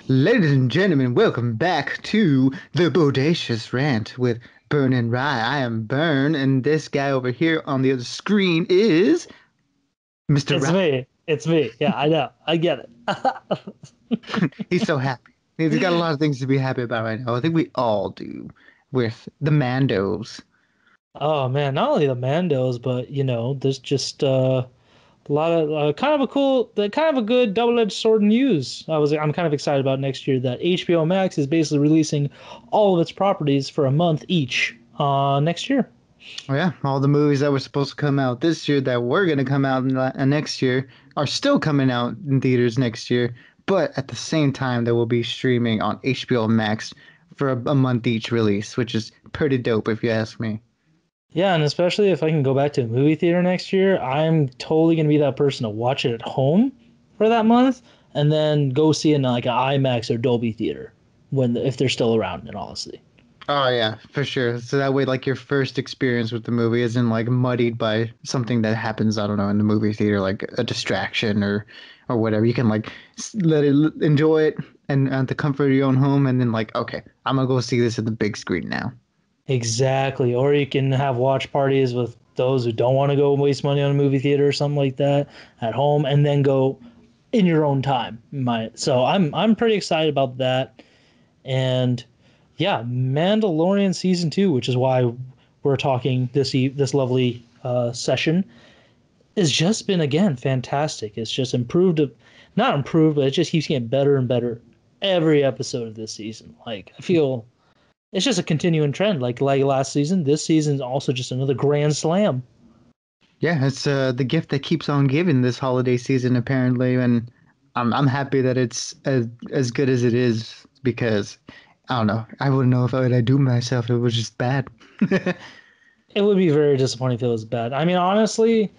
Ladies and gentlemen, welcome back to the Bodacious Rant with Burn and Rye. I am Burn, and this guy over here on the other screen is Mr. It's Rye. me. It's me. Yeah, I know. I get it. He's so happy. He's got a lot of things to be happy about right now. I think we all do with the Mandos. Oh man, not only the Mandos, but there's just a lot of kind of a cool, kind of a good double-edged sword in use. I'm kind of excited about next year that HBO Max is basically releasing all of its properties for a month each next year. Oh, yeah, all the movies that were supposed to come out this year that were going to come out next year are still coming out in theaters next year, but at the same time, they will be streaming on HBO Max for a month each release, which is pretty dope if you ask me. Yeah, and especially if I can go back to a movie theater next year, I'm totally gonna be that person to watch it at home for that month and then go see it in like an IMAX or Dolby theater if they're still around, in all honesty. Oh yeah, for sure. So that way, like your first experience with the movie isn't like muddied by something that happens, I don't know, in the movie theater, like a distraction or whatever. You can like let it enjoy it and at the comfort of your own home, and then like, okay, I'm gonna go see this at the big screen now. Exactly. Or you can have watch parties with those who don't want to go waste money on a movie theater or something like that at home and then go in your own time. So I'm pretty excited about that. And yeah, Mandalorian season 2, which is why we're talking this lovely session, has just been again fantastic. It's just improved, not improved, but it just keeps getting better and better every episode of this season. Like I feel it's just a continuing trend. Like last season, this season is also just another grand slam. Yeah, it's the gift that keeps on giving this holiday season apparently, and I'm happy that it's as good as it is because I don't know, I wouldn't know if I'd do myself if it was just bad. It would be very disappointing if it was bad. I mean, honestly,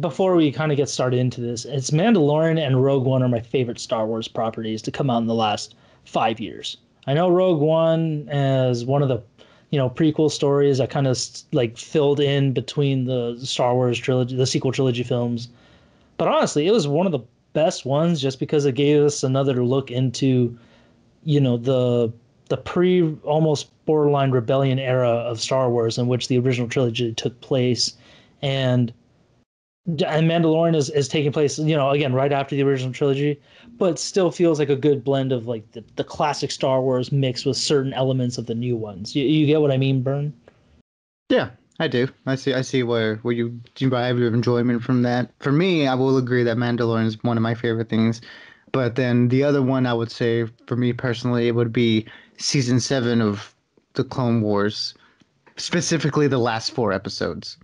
before we kind of get started into this, it's Mandalorian and Rogue One are my favorite Star Wars properties to come out in the last 5 years. I know Rogue One as one of the prequel stories that kind of like filled in between the Star Wars trilogy, the sequel trilogy films. But honestly, it was one of the best ones just because it gave us another look into the pre almost borderline rebellion era of Star Wars in which the original trilogy took place, and Mandalorian is taking place, again right after the original trilogy, but still feels like a good blend of like the classic Star Wars mixed with certain elements of the new ones. You get what I mean, Burn? Yeah, I do. I see where you derive your enjoyment from that. For me, I will agree that Mandalorian is one of my favorite things. But then the other one I would say for me personally, it would be season 7 of the Clone Wars, specifically the last 4 episodes.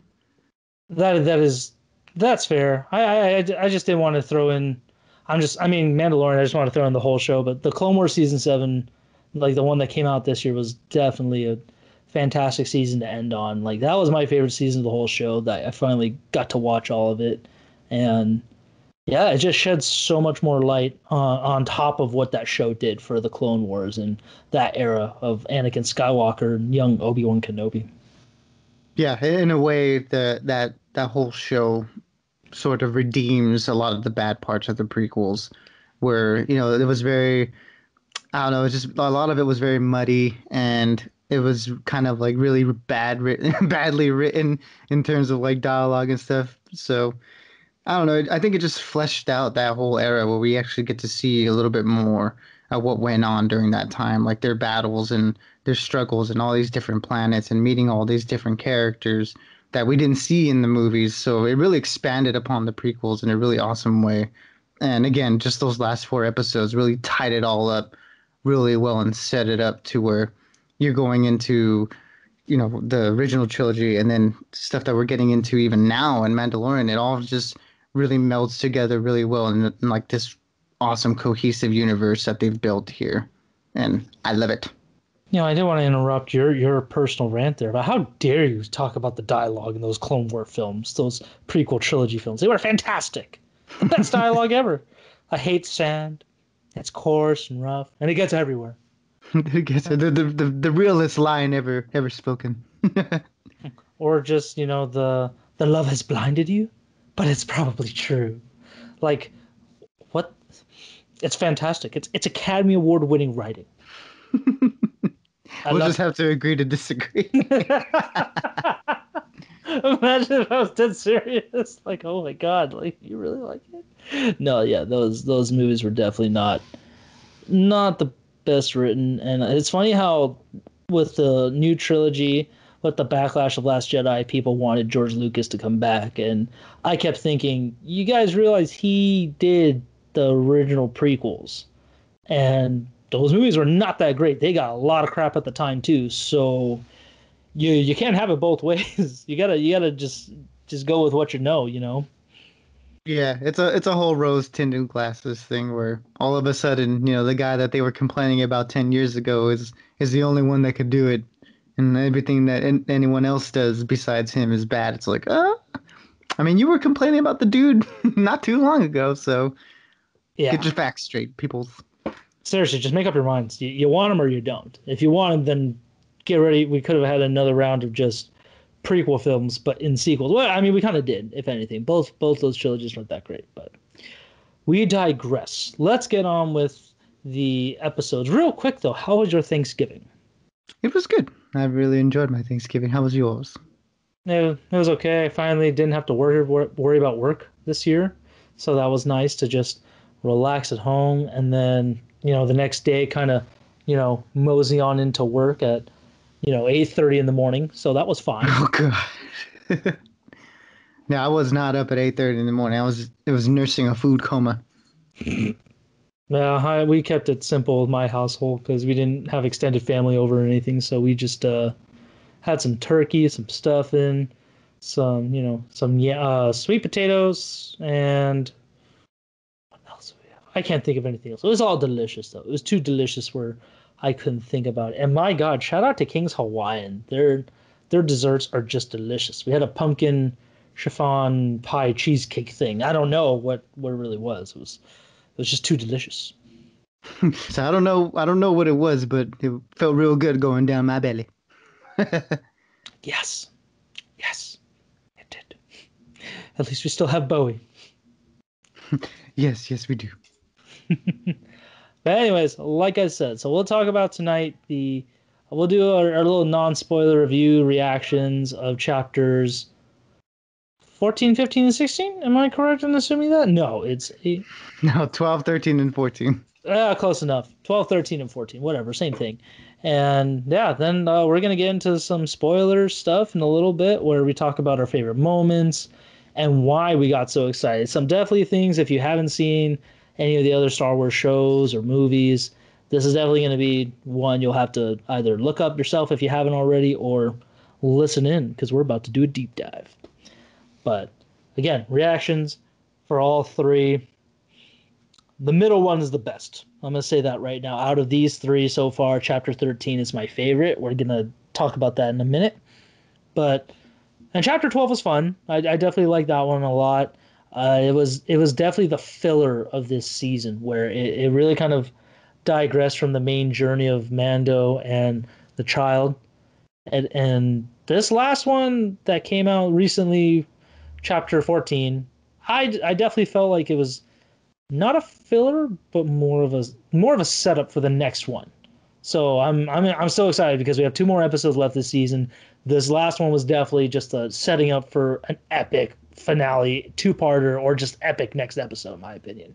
That's fair. I just didn't want to throw in. I mean, Mandalorian. I just want to throw in the whole show, but the Clone Wars season 7, like the one that came out this year, was definitely a fantastic season to end on. Like that was my favorite season of the whole show. That I finally got to watch all of it, and yeah, it just sheds so much more light on top of what that show did for the Clone Wars and that era of Anakin Skywalker and young Obi-Wan Kenobi. Yeah, in a way, that whole show sort of redeems a lot of the bad parts of the prequels, where it was very, I don't know, it's just a lot of it was very muddy and it was kind of like really bad written, badly written in terms of like dialogue and stuff. So I don't know. I think it just fleshed out that whole era where we actually get to see a little bit more of what went on during that time, like their battles and their struggles and all these different planets and meeting all these different characters that we didn't see in the movies. So it really expanded upon the prequels in a really awesome way. And again, just those last 4 episodes really tied it all up really well and set it up to where you're going into the original trilogy and then stuff that we're getting into even now in Mandalorian. It all just really melds together really well in like this awesome cohesive universe that they've built here, and I love it. I didn't want to interrupt your personal rant there, but how dare you talk about the dialogue in those Clone War films, those prequel trilogy films? They were fantastic. The best dialogue ever. I hate sand. It's coarse and rough, and it gets everywhere. I guess the realest line ever spoken. Or just, the love has blinded you, but it's probably true. Like, what? It's fantastic. It's Academy Award winning writing. I We'll love just have to agree to disagree. it. Imagine if I was dead serious. Like, oh my God, like you really like it? No, yeah, those movies were definitely not the best written. And it's funny how with the new trilogy, with the backlash of Last Jedi, people wanted George Lucas to come back, and I kept thinking, you guys realize he did the original prequels, and those movies were not that great. They got a lot of crap at the time too. So you can't have it both ways. You gotta just go with what you know. You know. Yeah, it's a whole rose tinted glasses thing where all of a sudden, the guy that they were complaining about 10 years ago is the only one that could do it, and everything that anyone else does besides him is bad. It's like, I mean, you were complaining about the dude not too long ago, so get Yeah. your facts straight, people. Seriously, just make up your minds. You want them or you don't. If you want them, then get ready. We could have had another round of just prequel films, but in sequels. Well, I mean, we kind of did, if anything. Both those trilogies weren't that great, but we digress. Let's get on with the episodes. Real quick though, how was your Thanksgiving? It was good. I really enjoyed my Thanksgiving. How was yours? It was okay. I finally didn't have to worry about work this year, so that was nice to just relax at home. And then the next day, kind of mosey on into work at 8:30 in the morning. So that was fine. Oh god. No, I was not up at 8:30 in the morning. It was nursing a food coma. Yeah, we kept it simple with my household because we didn't have extended family over or anything. So we just had some turkey, some stuffing, some sweet potatoes, and what else do we have? I can't think of anything else. It was all delicious though. It was too delicious where I couldn't think about it. And my God, shout out to King's Hawaiian. Their desserts are just delicious. We had a pumpkin chiffon pie cheesecake thing. I don't know what it really was. It was just too delicious. So I don't know what it was, but it felt real good going down my belly. Yes, yes, it did. At least we still have Bowie. Yes, yes, we do. But anyways, like I said, so we'll talk about tonight we'll do our little non-spoiler review reactions of chapters 14, 15, and 16. Am I correct in assuming that? No, it's No, 12, 13, and 14. close enough. 12, 13, and 14, whatever, same thing. And yeah, then we're going to get into some spoiler stuff in a little bit where we talk about our favorite moments and why we got so excited. Some definitely things, if you haven't seen any of the other Star Wars shows or movies, this is definitely going to be one you'll have to either look up yourself if you haven't already or listen in because we're about to do a deep dive. But again, reactions for all three. The middle one is the best. I'm going to say that right now. Out of these three so far, chapter 13 is my favorite. We're going to talk about that in a minute. But and chapter 12 was fun. I definitely like that one a lot. It was definitely the filler of this season where it really kind of digressed from the main journey of Mando and the child. And this last one that came out recently, chapter 14, I definitely felt like it was not a filler, but more of a setup for the next one. So I'm so excited because we have two more episodes left this season. This last one was definitely just a setting up for an epic finale, two-parter, or just epic next episode, in my opinion.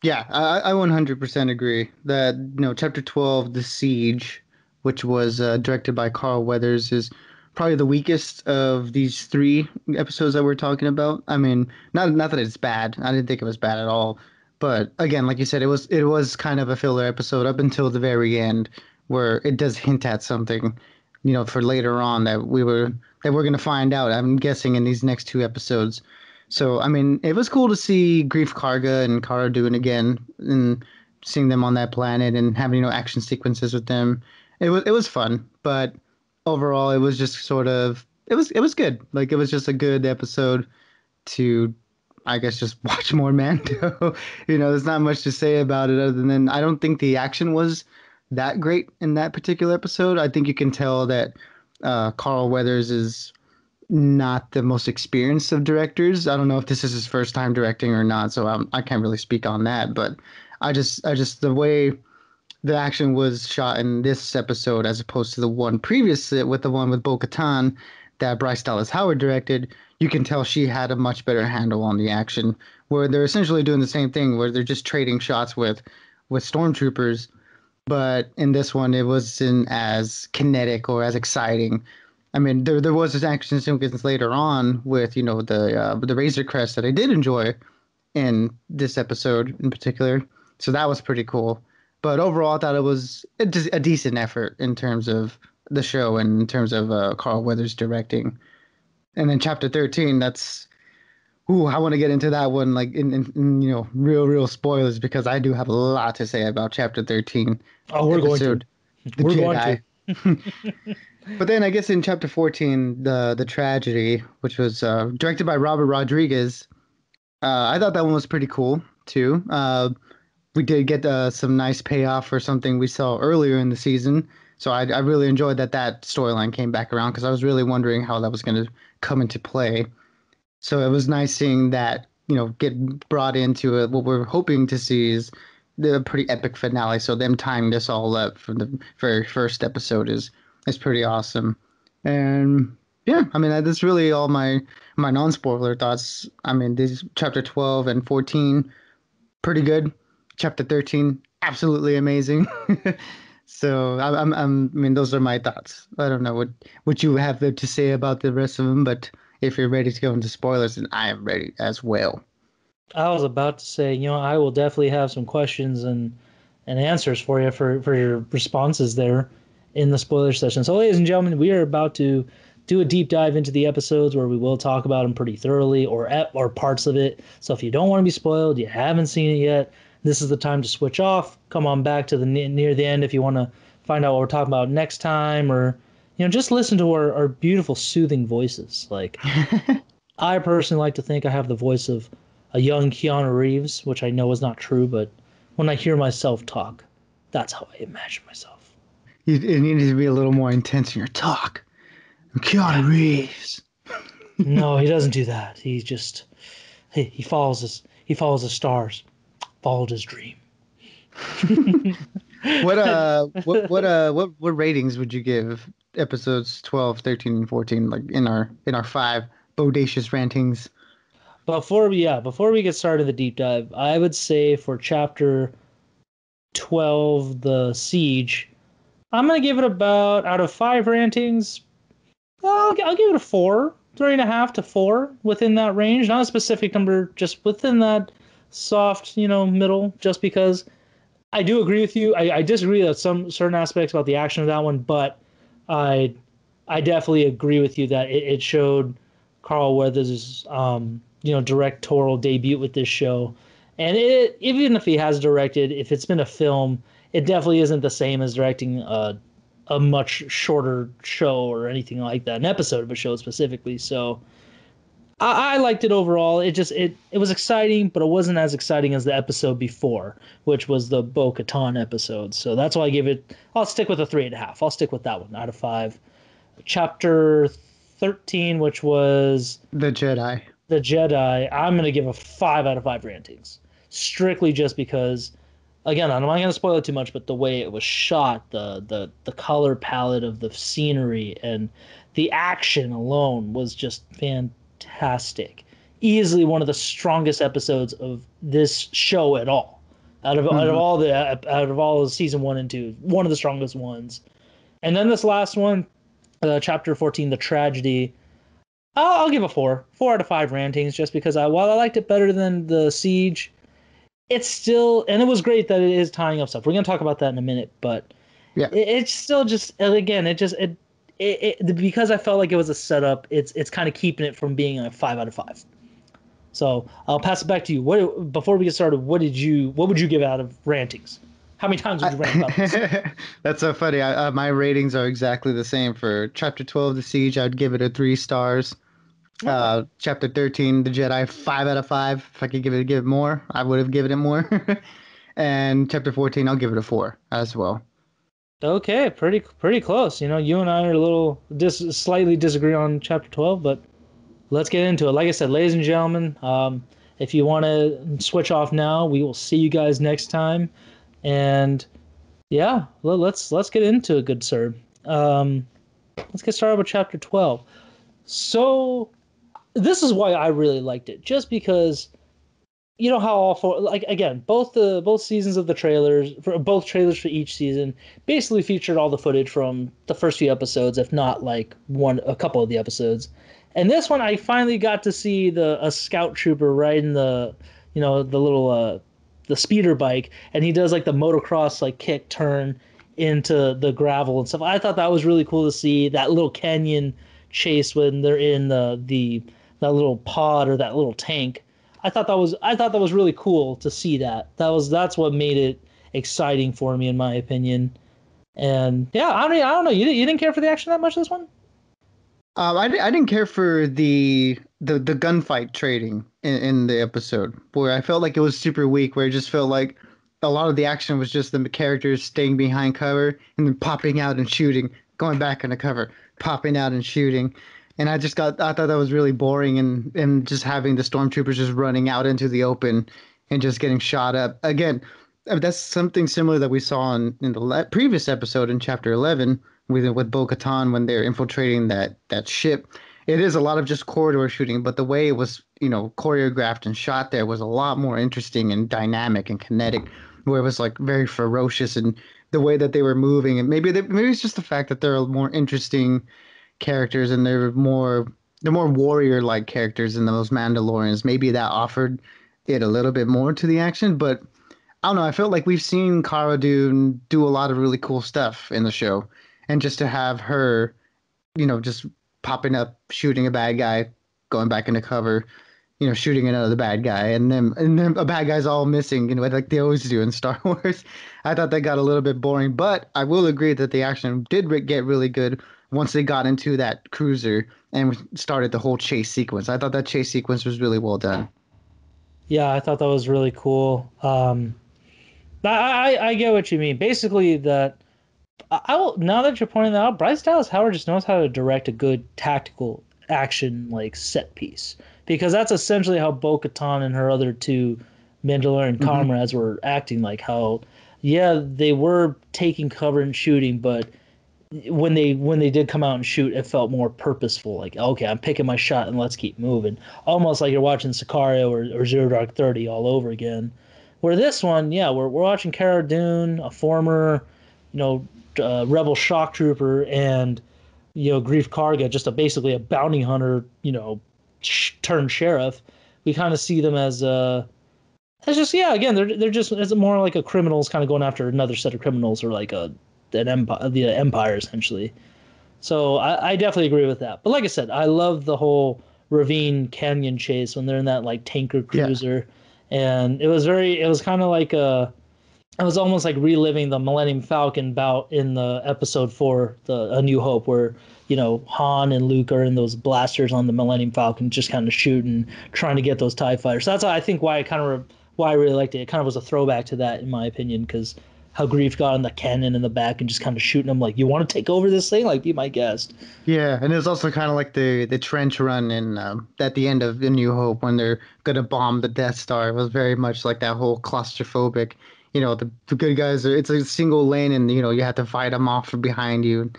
Yeah, I 100% agree that chapter 12, The Siege, which was directed by Carl Weathers, is probably the weakest of these three episodes that we're talking about. I mean, not that it's bad. I didn't think it was bad at all. But again, like you said, it was kind of a filler episode up until the very end, where it does hint at something, for later on that we're gonna find out. I'm guessing in these next two episodes. So, I mean, it was cool to see Grief Karga and Kara Dune again and seeing them on that planet and having, action sequences with them. It was fun, but overall it was just sort of it was good. Like it was just a good episode to I guess just watch more Mando. There's not much to say about it other than I don't think the action was that great in that particular episode. I think you can tell that Carl Weathers is not the most experienced of directors. I don't know if this is his first time directing or not, so I can't really speak on that. But I just the way the action was shot in this episode, as opposed to the one previous with the one with Bo-Katan that Bryce Dallas Howard directed, you can tell she had a much better handle on the action. Where they're essentially doing the same thing, where they're just trading shots with stormtroopers, but in this one it wasn't as kinetic or as exciting. I mean, there was this action sequence later on with the Razor Crest that I did enjoy in this episode in particular, so that was pretty cool. But overall, I thought it was just a decent effort in terms of the show and in terms of Carl Weathers directing. And then chapter 13, that's ooh, I want to get into that one like in real spoilers because I do have a lot to say about chapter 13 Oh, we're going to. episode The We're going to. Jedi. But then I guess in chapter 14, the tragedy, which was directed by Robert Rodriguez, I thought that one was pretty cool too. We did get some nice payoff for something we saw earlier in the season, so I really enjoyed that storyline came back around because I was really wondering how that was going to come into play. So it was nice seeing that get brought into it. What we're hoping to see is the pretty epic finale. So them tying this all up from the very first episode is pretty awesome. And yeah, I mean that's really all my non spoiler thoughts. I mean these chapter 12 and 14 pretty good. Chapter 13 absolutely amazing. So I mean those are my thoughts. I don't know what you have there to say about the rest of them, but if you're ready to go into spoilers, then I am ready as well. I was about to say, I will definitely have some questions and answers for you for your responses there in the spoiler session. So, ladies and gentlemen, we are about to do a deep dive into the episodes where we will talk about them pretty thoroughly or parts of it. So, if you don't want to be spoiled, you haven't seen it yet, this is the time to switch off. Come on back to the near the end if you want to find out what we're talking about next time, or just listen to our beautiful, soothing voices. Like, I personally like to think I have the voice of a young Keanu Reeves, which I know is not true, but when I hear myself talk, that's how I imagine myself. You need to be a little more intense in your talk. I'm Yeah. Keanu Reeves. No, he doesn't do that. He just he follows the stars, followed his dream. What ratings would you give episodes 12, 13, and 14 like in our five bodacious rantings? Before we get started the deep dive, I would say for chapter 12, the siege, I'm gonna give it about out of 5 rantings. I'll give it a 4, 3.5 to 4, within that range. Not a specific number, just within that soft, middle. Just because I do agree with you. I disagree with some certain aspects about the action of that one, but I I definitely agree with you that it showed Carl Weathers' directorial debut with this show. And even if he has directed, if it's been a film, it definitely isn't the same as directing a much shorter show or anything like that, an episode of a show specifically. So I liked it overall. It was exciting, but it wasn't as exciting as the episode before, which was the Bo Katan episode. So that's why I give it. I'll stick with a 3.5. I'll stick with that one out of 5. Chapter 13, which was The Jedi. the Jedi, I'm gonna give a 5 out of 5 rantings, strictly just because. Again, I'm not gonna spoil it too much, but the way it was shot, the color palette of the scenery, and the action alone was just fantastic. Easily one of the strongest episodes of this show at all. Hmm. Out of all of season 1 and 2, one of the strongest ones. And then this last one, chapter 14, the tragedy. I'll give a 4 out of 5 rantings, just because while I liked it better than the siege, it's still, and it was great that it is tying up stuff. We're gonna talk about that in a minute, but Yeah. it's still just, and again, because I felt like it was a setup. It's kind of keeping it from being a 5 out of 5. So I'll pass it back to you. What before we get started, what would you give out of rantings? How many times would you rant about this? That's so funny. My ratings are exactly the same for Chapter 12, The Siege. I'd give it a 3 stars. Oh, Chapter 13, The Jedi, 5 out of 5. If I could give it more, I would have given it more. And Chapter 14, I'll give it a 4 as well. Okay, pretty close. You and I are a little slightly disagree on chapter 12, but let's get into it. Like I said, ladies and gentlemen, if you want to switch off now, we will see you guys next time. And yeah, let's get into it, good sir. Um, let's get started with chapter 12. So this is why I really liked it, just because you know how all four, like, again, both seasons of the trailers, for both trailers for each season basically featured all the footage from the first few episodes, if not like a couple of the episodes. And this one I finally got to see the a scout trooper riding the little the speeder bike, and he does like the motocross like kick turn into the gravel and stuff. I thought that was really cool to see that little canyon chase when they're in the that little pod or that little tank. I thought that was really cool to see that. That's what made it exciting for me, in my opinion. And yeah, I don't know. You didn't care for the action that much this one? I didn't care for the gunfight trading in the episode, where I felt like it was super weak, where it just felt like a lot of the action was just the characters staying behind cover and then popping out and shooting, going back into cover, popping out and shooting. And I thought that was really boring, and just having the stormtroopers just running out into the open and just getting shot up. Again, that's something similar that we saw in the previous episode in chapter 11 with Bo-Katan when they're infiltrating that ship. It is a lot of just corridor shooting, but the way it was, choreographed and shot there was a lot more interesting and dynamic and kinetic, where it was like very ferocious, and the way that they were moving. And maybe it's just the fact that they're more interesting characters, and they're more warrior like characters than those Mandalorians. Maybe that offered it a little bit more to the action, but I don't know. I felt like we've seen Cara Dune do a lot of really cool stuff in the show, and just to have her, just popping up, shooting a bad guy, going back into cover, shooting another bad guy, and then a bad guy's all missing, like they always do in Star Wars. I thought that got a little bit boring, but I will agree that the action did get really good once they got into that cruiser and started the whole chase sequence. I thought that chase sequence was really well done. Yeah, I thought that was really cool. I get what you mean. Basically, that I will now that you're pointing that out, Bryce Dallas Howard just knows how to direct a good tactical action like set piece, because that's essentially how Bo-Katan and her other two Mandalorian Hmm. comrades were acting. Like how, yeah, they were taking cover and shooting, but when they did come out and shoot, it felt more purposeful. Like, okay, I'm picking my shot and let's keep moving. Almost like you're watching Sicario or Zero Dark 30 all over again. Where this one, yeah, we're watching Cara Dune, a former, you know, rebel shock trooper, and Grief Karga, just basically a bounty hunter, turned sheriff. We kind of see them as just, yeah, again, they're just as more like a criminals kind of going after another set of criminals, or like an empire, the empire essentially. So I definitely agree with that. But like I said, I love the whole ravine canyon chase when they're in that like tanker Yeah. cruiser, and it was kind of like it was almost like reliving the Millennium Falcon bout in the episode 4, the A New Hope, where Han and Luke are in those blasters on the Millennium Falcon, just kind of shooting, trying to get those Tie fighters. So that's I think why I really liked it. It kind of was a throwback to that, in my opinion, because how Grief got on the cannon in the back and just kind of shooting them like, you want to take over this thing? Like, be my guest. Yeah, and it's also kind of like the trench run in at the end of A New Hope when they're gonna bomb the Death Star. It was very much like that whole claustrophobic. The good guys are it's a single lane, and you have to fight them off from behind you.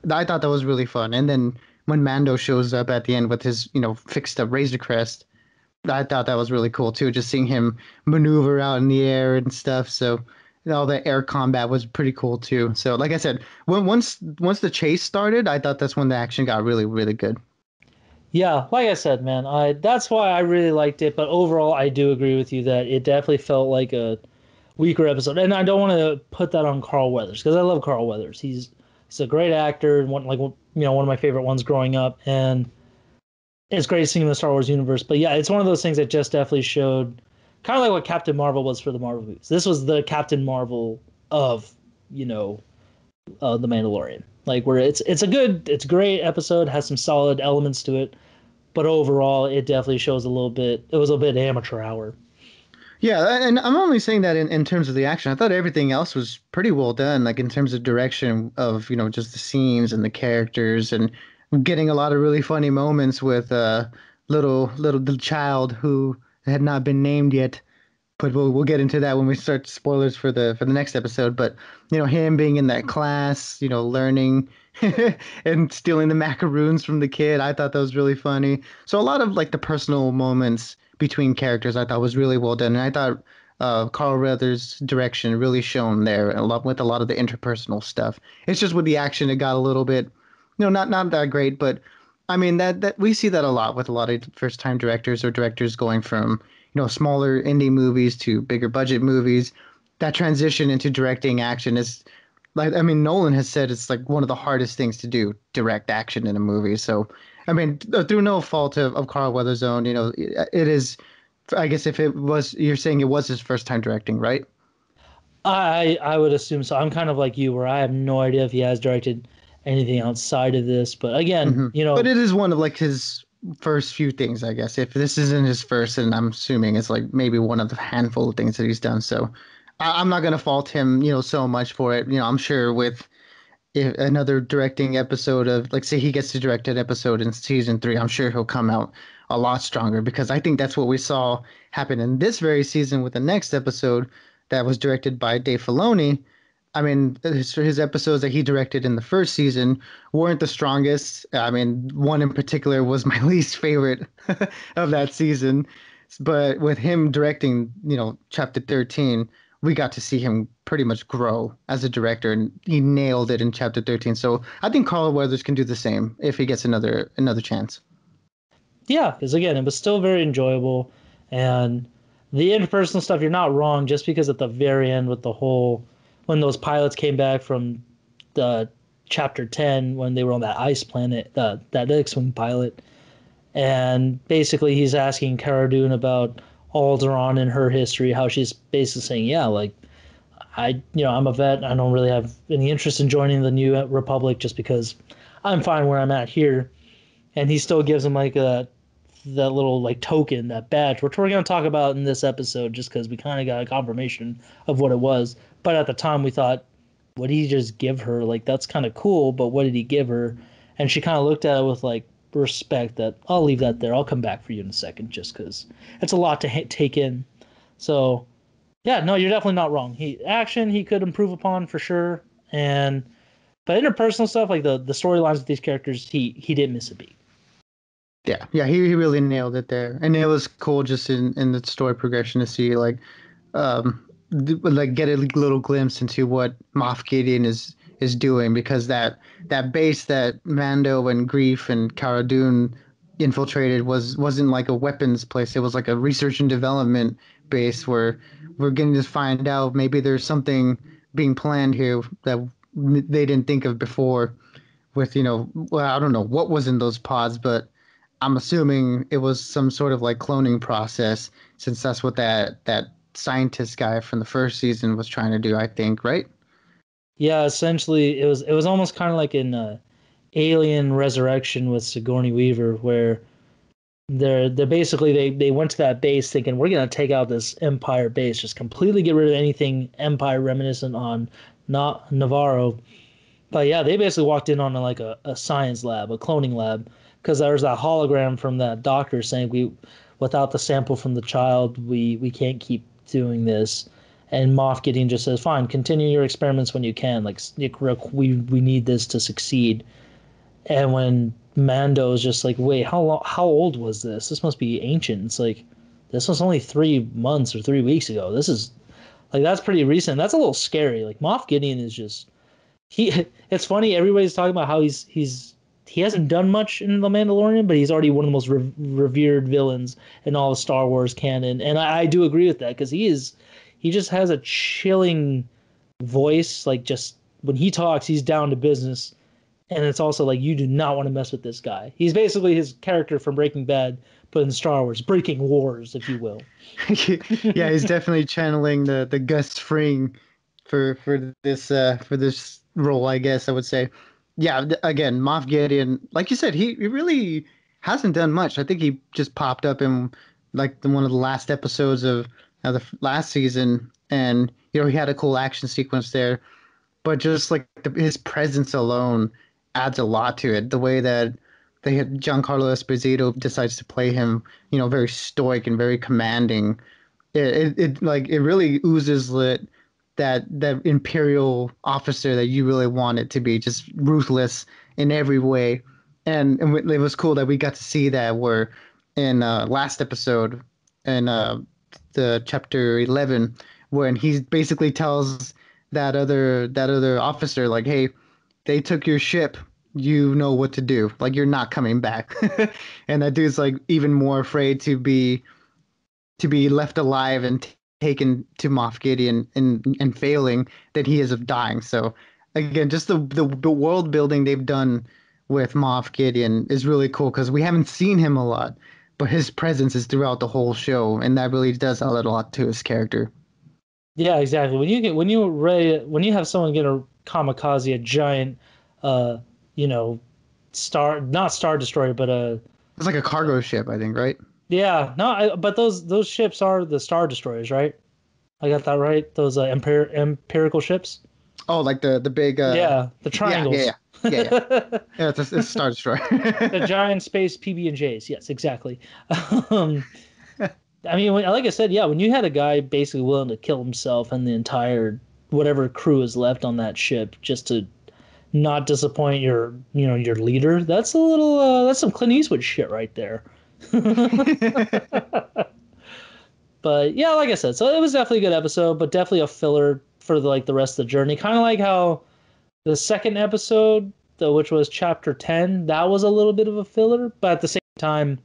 I thought that was really fun. And then when Mando shows up at the end with his fixed up Razor Crest, I thought that was really cool too. Just seeing him maneuver out in the air and stuff. So all the air combat was pretty cool too. So like I said, once the chase started, I thought that's when the action got really really good. Yeah, like I said, man, I that's why I really liked it. But overall, I do agree with you that it definitely felt like a weaker episode. And I don't want to put that on Carl Weathers, because I love Carl Weathers. He's a great actor, and one of my favorite ones growing up. And it's great seeing the Star Wars universe. But yeah, it's one of those things that just definitely showed kind of like what Captain Marvel was for the Marvel movies. This was the Captain Marvel of you know the Mandalorian. Like, where it's a great episode, has some solid elements to it, but overall it definitely shows a little bit. It was a bit amateur hour. Yeah, and I'm only saying that in terms of the action. I thought everything else was pretty well done, like in terms of direction of, just the scenes and the characters and getting a lot of really funny moments with little child who had not been named yet. But we'll get into that when we start spoilers for the next episode. But him being in that class, learning and stealing the macaroons from the kid, I thought that was really funny. So a lot of like the personal moments between characters, I thought was really well done, and I thought Carl Weathers' direction really shone there, a lot with a lot of the interpersonal stuff. It's just with the action, it got a little bit, not that great, but I mean that we see that a lot with a lot of first time directors or directors going from smaller indie movies to bigger budget movies. That transition into directing action is like, I mean, Nolan has said it's like one of the hardest things to do, direct action in a movie. So, I mean, through no fault of Carl Weathers' own, it is. I guess if it was, you're saying it was his first time directing, right? I would assume so. I'm kind of like you, where I have no idea if he has directed anything outside of this. But again, But it is one of like his first few things, I guess. If this isn't his first, and I'm assuming it's like maybe one of the handful of things that he's done. So I'm not gonna fault him, so much for it. I'm sure with if another directing episode of like say he gets to direct an episode in season three, I'm sure he'll come out a lot stronger because I think that's what we saw happen in this very season with the next episode that was directed by Dave Filoni. I mean, his episodes that he directed in the first season weren't the strongest. I mean, one in particular was my least favorite of that season. But with him directing, chapter 13, we got to see him pretty much grow as a director, and he nailed it in chapter 13. So I think Carl Weathers can do the same if he gets another chance. yeah, because again, it was still very enjoyable, and the interpersonal stuff. You're not wrong, just because at the very end with the whole when those pilots came back from the chapter 10 when they were on that ice planet, that X-wing pilot, and basically he's asking Cara Dune about Alderaan and her history, how she's basically saying, yeah, like I'm a vet. I don't really have any interest in joining the New Republic just because I'm fine where I'm at here. And he still gives him like that little like token, that badge, which we're going to talk about in this episode, just because we kind of got a confirmation of what it was. But at the time, we thought, what did he just give her? Like that's kind of cool, but what did he give her? And she kind of looked at it with like respect. That I'll leave that there. I'll come back for you in a second, just because it's a lot to take in. So yeah, no, you're definitely not wrong. He could improve upon for sure, and but interpersonal stuff like the storylines with these characters, he didn't miss a beat. Yeah, he really nailed it there, and it was cool just in the story progression to see like get a little glimpse into what Moff Gideon is doing because that base that Mando and Grief and Cara Dune infiltrated wasn't like a weapons place. It was like a research and development base where we're getting to find out maybe there's something being planned here that they didn't think of before. With well, I don't know what was in those pods, but I'm assuming it was some sort of like cloning process, since that's what that scientist guy from the first season was trying to do, I think, right? Yeah, essentially it was almost kind of like in Alien Resurrection with Sigourney Weaver, where they're basically they went to that base thinking we're gonna take out this Empire base, just completely get rid of anything Empire reminiscent on not Navarro. But yeah, they basically walked in on like a science lab, a cloning lab, because there was that hologram from that doctor saying without the sample from the child, we can't keep doing this. And Moff Gideon just says, "Fine, continue your experiments when you can. Like we need this to succeed." And when Mando is just like, "Wait, how old was this? This must be ancient." It's like this was only 3 months or 3 weeks ago. This is like that's pretty recent. That's a little scary. Like Moff Gideon is just he it's funny everybody's talking about how he hasn't done much in the Mandalorian, but he's already one of the most revered villains in all of Star Wars canon, and I do agree with that because he just has a chilling voice. Like just when he talks, he's down to business, and it's also like you do not want to mess with this guy. He's basically his character from Breaking Bad, but in Star Wars, breaking wars, if you will. Yeah, he's definitely channeling the Gus Fring for this role, I guess I would say. Yeah, again, Moff Gideon, like you said, he really hasn't done much. I think he just popped up in like one of the last episodes of last season, and he had a cool action sequence there. But just like his presence alone adds a lot to it. The way that they had Giancarlo Esposito decides to play him, very stoic and very commanding. It really oozes that imperial officer that you really want it to be, just ruthless in every way. And it was cool that we got to see that. Where in last episode, in the chapter 11, when he basically tells that other officer, like, hey, they took your ship, you know what to do, like, you're not coming back. And that dude's like even more afraid to be left alive and taken to Moff Gideon and failing than he is of dying. So again, just the world building they've done with Moff Gideon is really cool, because we haven't seen him a lot, but his presence is throughout the whole show, and that really does add a lot to his character. Yeah, exactly. When you have someone get a kamikaze, a giant, uh, you know, not star destroyer, but a It's like a cargo ship, I think, right? yeah, no, but those ships are the star destroyers, right? I got that right. Those empirical ships. Oh, like the big Yeah, the yeah, yeah, triangles. yeah, yeah, yeah. Yeah, it's a Star Destroyer. The giant space PB&Js. Yes, exactly. Um, I mean, like I said, yeah, when you had a guy basically willing to kill himself and the entire whatever crew is left on that ship just to not disappoint your leader, that's a little that's some Clint Eastwood shit right there. But yeah, like I said, so it was definitely a good episode, but definitely a filler for the rest of the journey. Kind of like how the second episode, which was chapter 10, that was a little bit of a filler, but at the same time,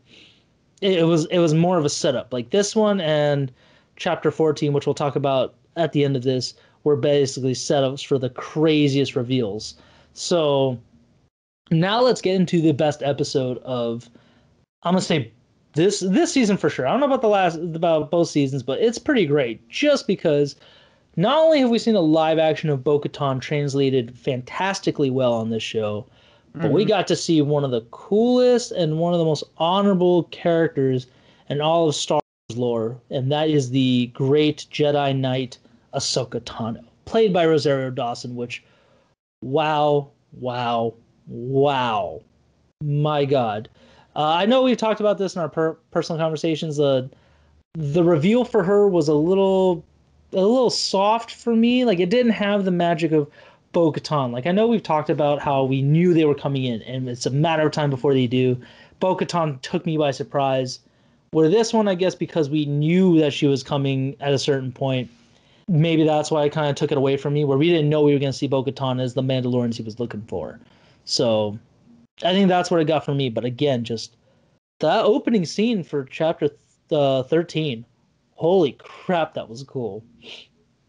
it was more of a setup. Like this one and chapter 14, which we'll talk about at the end of this, were basically setups for the craziest reveals. So now let's get into the best episode of, I'm gonna say, this season for sure. I don't know about both seasons, but it's pretty great just because not only have we seen a live action of Bo-Katan translated fantastically well on this show, but we Hmm. got to see one of the coolest and one of the most honorable characters in all of Star Wars lore, and that is the great Jedi Knight Ahsoka Tano, played by Rosario Dawson, which, wow, wow, wow. My God. I know we've talked about this in our personal conversations. The reveal for her was a little soft for me. Like it didn't have the magic of Bo-Katan. Like I know we've talked about how we knew they were coming in, and it's a matter of time before they do. Bo-Katan took me by surprise. Where this one, I guess, because we knew that she was coming at a certain point, maybe that's why I kind of took it away from me. Where we didn't know we were going to see Bo-Katan as the Mandalorians he was looking for. So I think that's what it got for me. But again, just that opening scene for chapter 13. Holy crap, that was cool.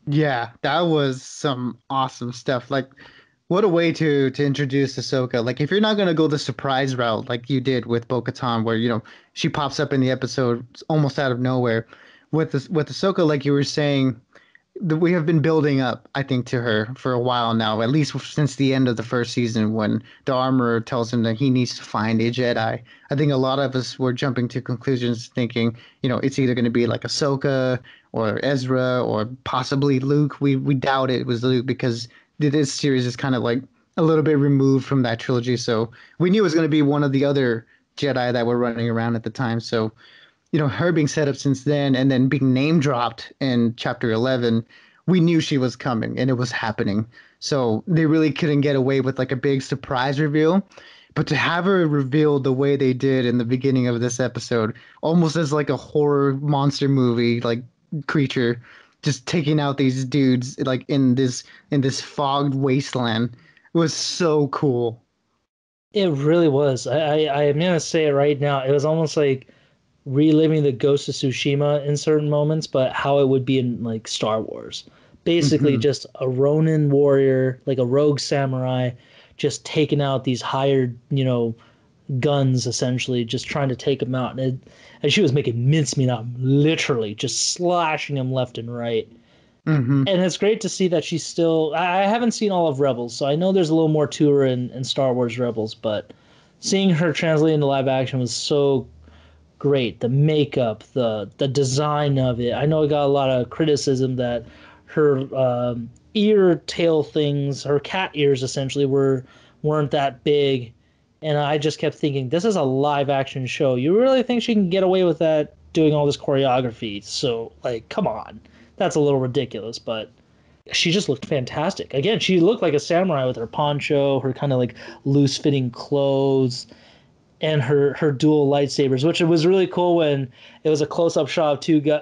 Yeah, that was some awesome stuff. Like, what a way to introduce Ahsoka. Like, if you're not gonna go the surprise route like you did with Bo-Katan, where she pops up in the episode almost out of nowhere, with Ahsoka, like you were saying, we have been building up, I think, to her for a while now, at least since the end of the first season when the armorer tells him that he needs to find a Jedi. I think a lot of us were jumping to conclusions thinking, it's either going to be like Ahsoka or Ezra or possibly Luke. We doubt it was Luke, because this series is kind of like a little bit removed from that trilogy. So we knew it was going to be one of the other Jedi that were running around at the time. So her being set up since then and then being name dropped in chapter 11, we knew she was coming and it was happening. So they really couldn't get away with like a big surprise reveal. But to have her revealed the way they did in the beginning of this episode, almost as like a horror monster movie, like creature, just taking out these dudes like in this fogged wasteland, was so cool. It really was. I'm gonna say it right now. It was almost like reliving the Ghost of Tsushima in certain moments, but how it would be in like Star Wars. Basically, Hmm. just a Ronin warrior, like a rogue samurai, just taking out these hired, guns essentially, just trying to take them out. And she was making mincemeat out, literally just slashing them left and right. Hmm. And it's great to see that she's still. I haven't seen all of Rebels, so I know there's a little more to her in Star Wars Rebels, but seeing her translate into live action was so great. The makeup, the design of it. I know I got a lot of criticism that her ear tail things, her cat ears essentially weren't that big, and I just kept thinking this is a live action show. You really think she can get away with that doing all this choreography? So like, come on, that's a little ridiculous, but. She just looked fantastic. Again, she looked like a samurai with her poncho, her kind of like loose fitting clothes, and her dual lightsabers, which it was really cool when it was a close up shot of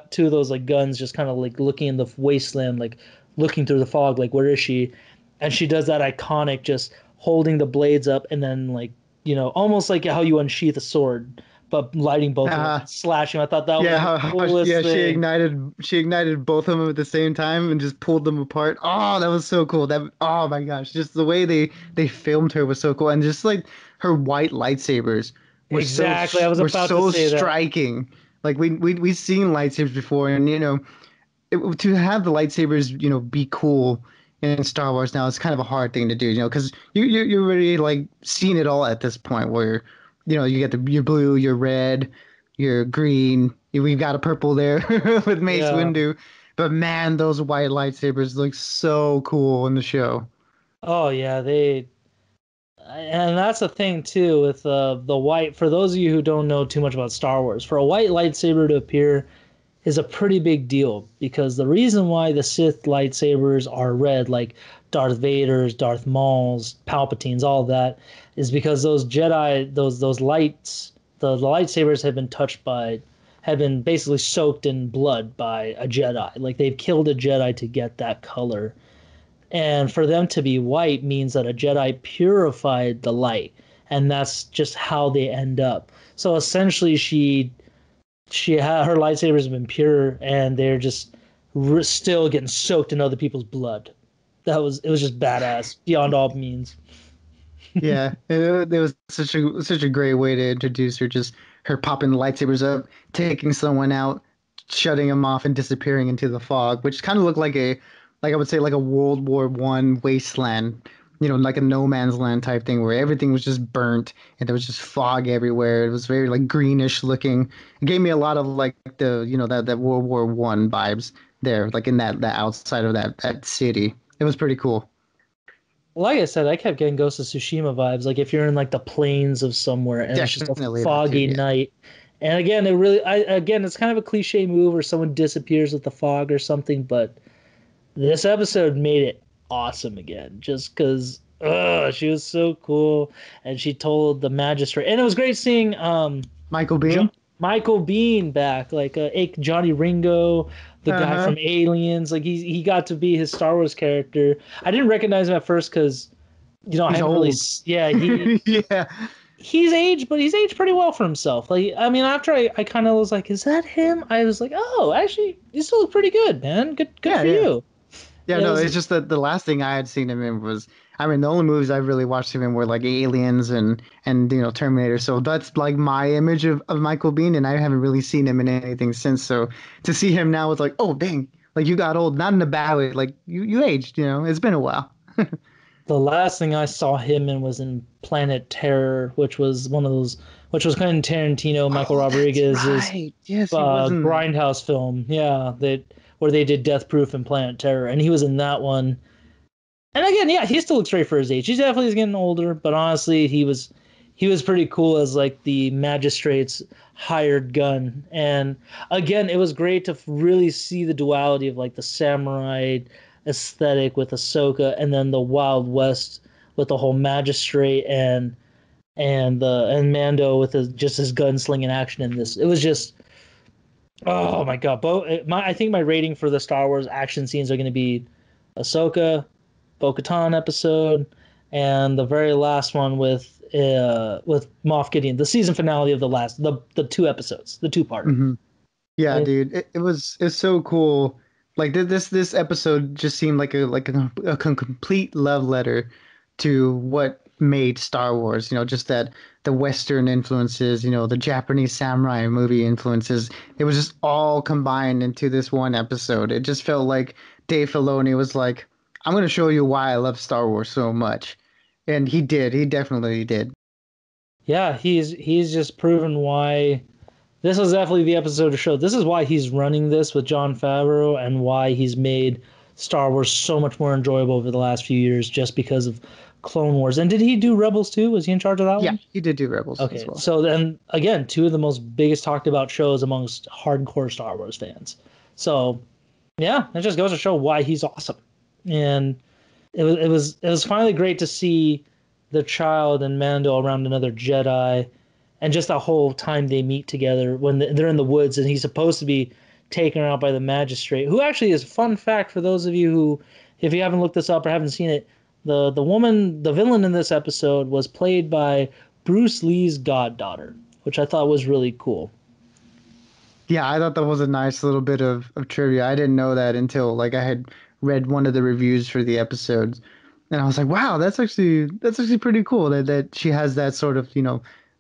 two of those like guns just kind of like looking in the wasteland, like looking through the fog, like where is she? And she does that iconic just holding the blades up and then like almost like how you unsheath a sword, but lighting both of them Uh, and slashing. I thought that was yeah, the yeah, coolest thing. she ignited both of them at the same time and just pulled them apart. Oh, that was so cool. That oh my gosh, just the way they filmed her was so cool, and just like her white lightsabers Exactly, I was were about to so say that. striking. Like we've seen lightsabers before, and to have the lightsabers, be cool in Star Wars now is kind of a hard thing to do, because you're already like seen it all at this point where, you get your blue, your red, your green. We've got a purple there with Mace Yeah. Windu, but man, those white lightsabers look so cool in the show. Oh yeah, they and that's the thing too with the white. For those of you who don't know too much about Star Wars, for a white lightsaber to appear is a pretty big deal because the reason why the Sith lightsabers are red, like Darth Vader's, Darth Maul's, Palpatine's, all of that, is because those Jedi, those lights, the lightsabers have been basically soaked in blood by a Jedi. Like they've killed a Jedi to get that color. And for them to be white means that a Jedi purified the light, and that's just how they end up. So essentially, her lightsabers have been pure, and they're just still getting soaked in other people's blood. It was just badass beyond all means. Yeah, it was such a great way to introduce her. Just her popping the lightsabers up, taking someone out, shutting them off, and disappearing into the fog, which kind of looked like I would say, like a World War I wasteland. Like a no man's land type thing where everything was just burnt and there was just fog everywhere. It was very like greenish looking. It gave me a lot of like that World War I vibes there, like in that outside of that city. It was pretty cool. Like I said, I kept getting Ghost of Tsushima vibes. Like if you're in like the plains of somewhere and it's just a Definitely that too. foggy Yeah. night. And again, again, it's kind of a cliche move where someone disappears with the fog or something, but this episode made it awesome again, just because she was so cool, and she told the magistrate, and it was great seeing Michael jo- Biehn. Michael Bean back, like Johnny Ringo, the guy Uh-huh. from Aliens. Like he got to be his Star Wars character. I didn't recognize him at first because I He's haven't really. old. Yeah, Yeah. he's aged, but he's aged pretty well for himself. Like I mean, after I kind of was like, is that him? I was like, oh, actually, you still look pretty good, man. Good Yeah, for yeah. you. Yeah, It no, was it's just that the last thing I had seen him in was, I mean, the only movies I've really watched him in were like Aliens and Terminator. So that's like my image of Michael Biehn, and I haven't really seen him in anything since. So to see him now, it's like, oh dang, like you got old, not in a bad way, like you aged. It's been a while. the last thing I saw him in was in Planet Terror, which was which was kind of Tarantino, Michael Oh, that's Rodriguez's right. Yes, he was in that. grindhouse film. Yeah, where they did Death Proof and Planet Terror, and he was in that one. And again, yeah, he still looks great for his age. He's definitely getting older, but honestly, he was pretty cool as like the magistrate's hired gun. And again, it was great to really see the duality of like the samurai aesthetic with Ahsoka, and then the Wild West with the whole magistrate and Mando with just his gunslinging action in this. It was just oh my god! I think my rating for the Star Wars action scenes are going to be Ahsoka, Bo-Katan episode, and the very last one with Moff Gideon, the season finale of the two episodes, the two parter. Hmm. Yeah, And dude, it's so cool. Like this episode just seemed like a complete love letter to what made Star Wars. Just that the Western influences, the Japanese samurai movie influences. It was just all combined into this one episode. It just felt like Dave Filoni was like, "I'm going to show you why I love Star Wars so much," and he did. He definitely did. yeah, he's just proven why this was definitely the episode to show. This is why he's running this with Jon Favreau and why he's made Star Wars so much more enjoyable over the last few years, just because of Clone Wars. And did he do Rebels too? Was he in charge of that Yeah, one? he did do Rebels as Okay, well. so then again, two of the most biggest talked about shows amongst hardcore Star Wars fans. So yeah, it just goes to show why he's awesome. And it was finally great to see the child and Mando around another Jedi, and just that whole time they meet together when they're in the woods and he's supposed to be taken out by the magistrate, who actually is, fun fact for those of you who, if you haven't looked this up or haven't seen it, the villain in this episode was played by Bruce Lee's goddaughter, which I thought was really cool. Yeah, I thought that was a nice little bit of trivia. I didn't know that until like I had read one of the reviews for the episodes, and I was like, wow, that's actually pretty cool that she has that sort of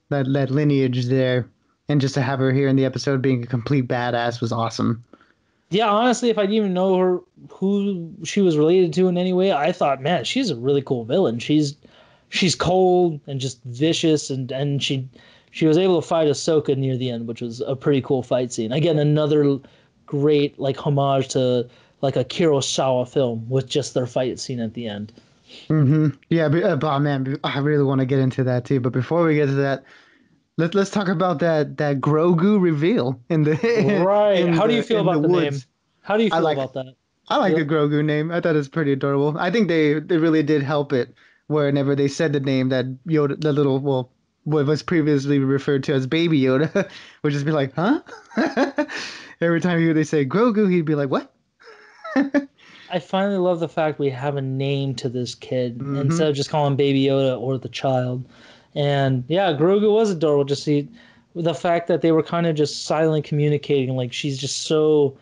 that lineage there, and just to have her here in the episode being a complete badass was awesome. Yeah, honestly, if I didn't even know her, who she was related to in any way, I thought, man, she's a really cool villain. She's cold and just vicious, and she was able to fight Ahsoka near the end, which was a pretty cool fight scene. Again, another great like homage to like a Kurosawa film with just their fight scene at the end. Yeah, but man, I really want to get into that too. But before we get to that, let's talk about that Grogu reveal in the Right. in How do you the feel in the about the name? woods. How do you I feel like about that? I like the Yep. Grogu name. I thought it's pretty adorable. I think they really did help it whenever they said the name that Yoda, the little, well, what was previously referred to as Baby Yoda, would just be like, huh? Every time they say Grogu, he'd be like, what? I finally love the fact we have a name to this kid Mm-hmm. instead of just calling Baby Yoda or the child. And yeah, Grogu was adorable. Just see the fact that they were kind of just silently communicating, like she's just so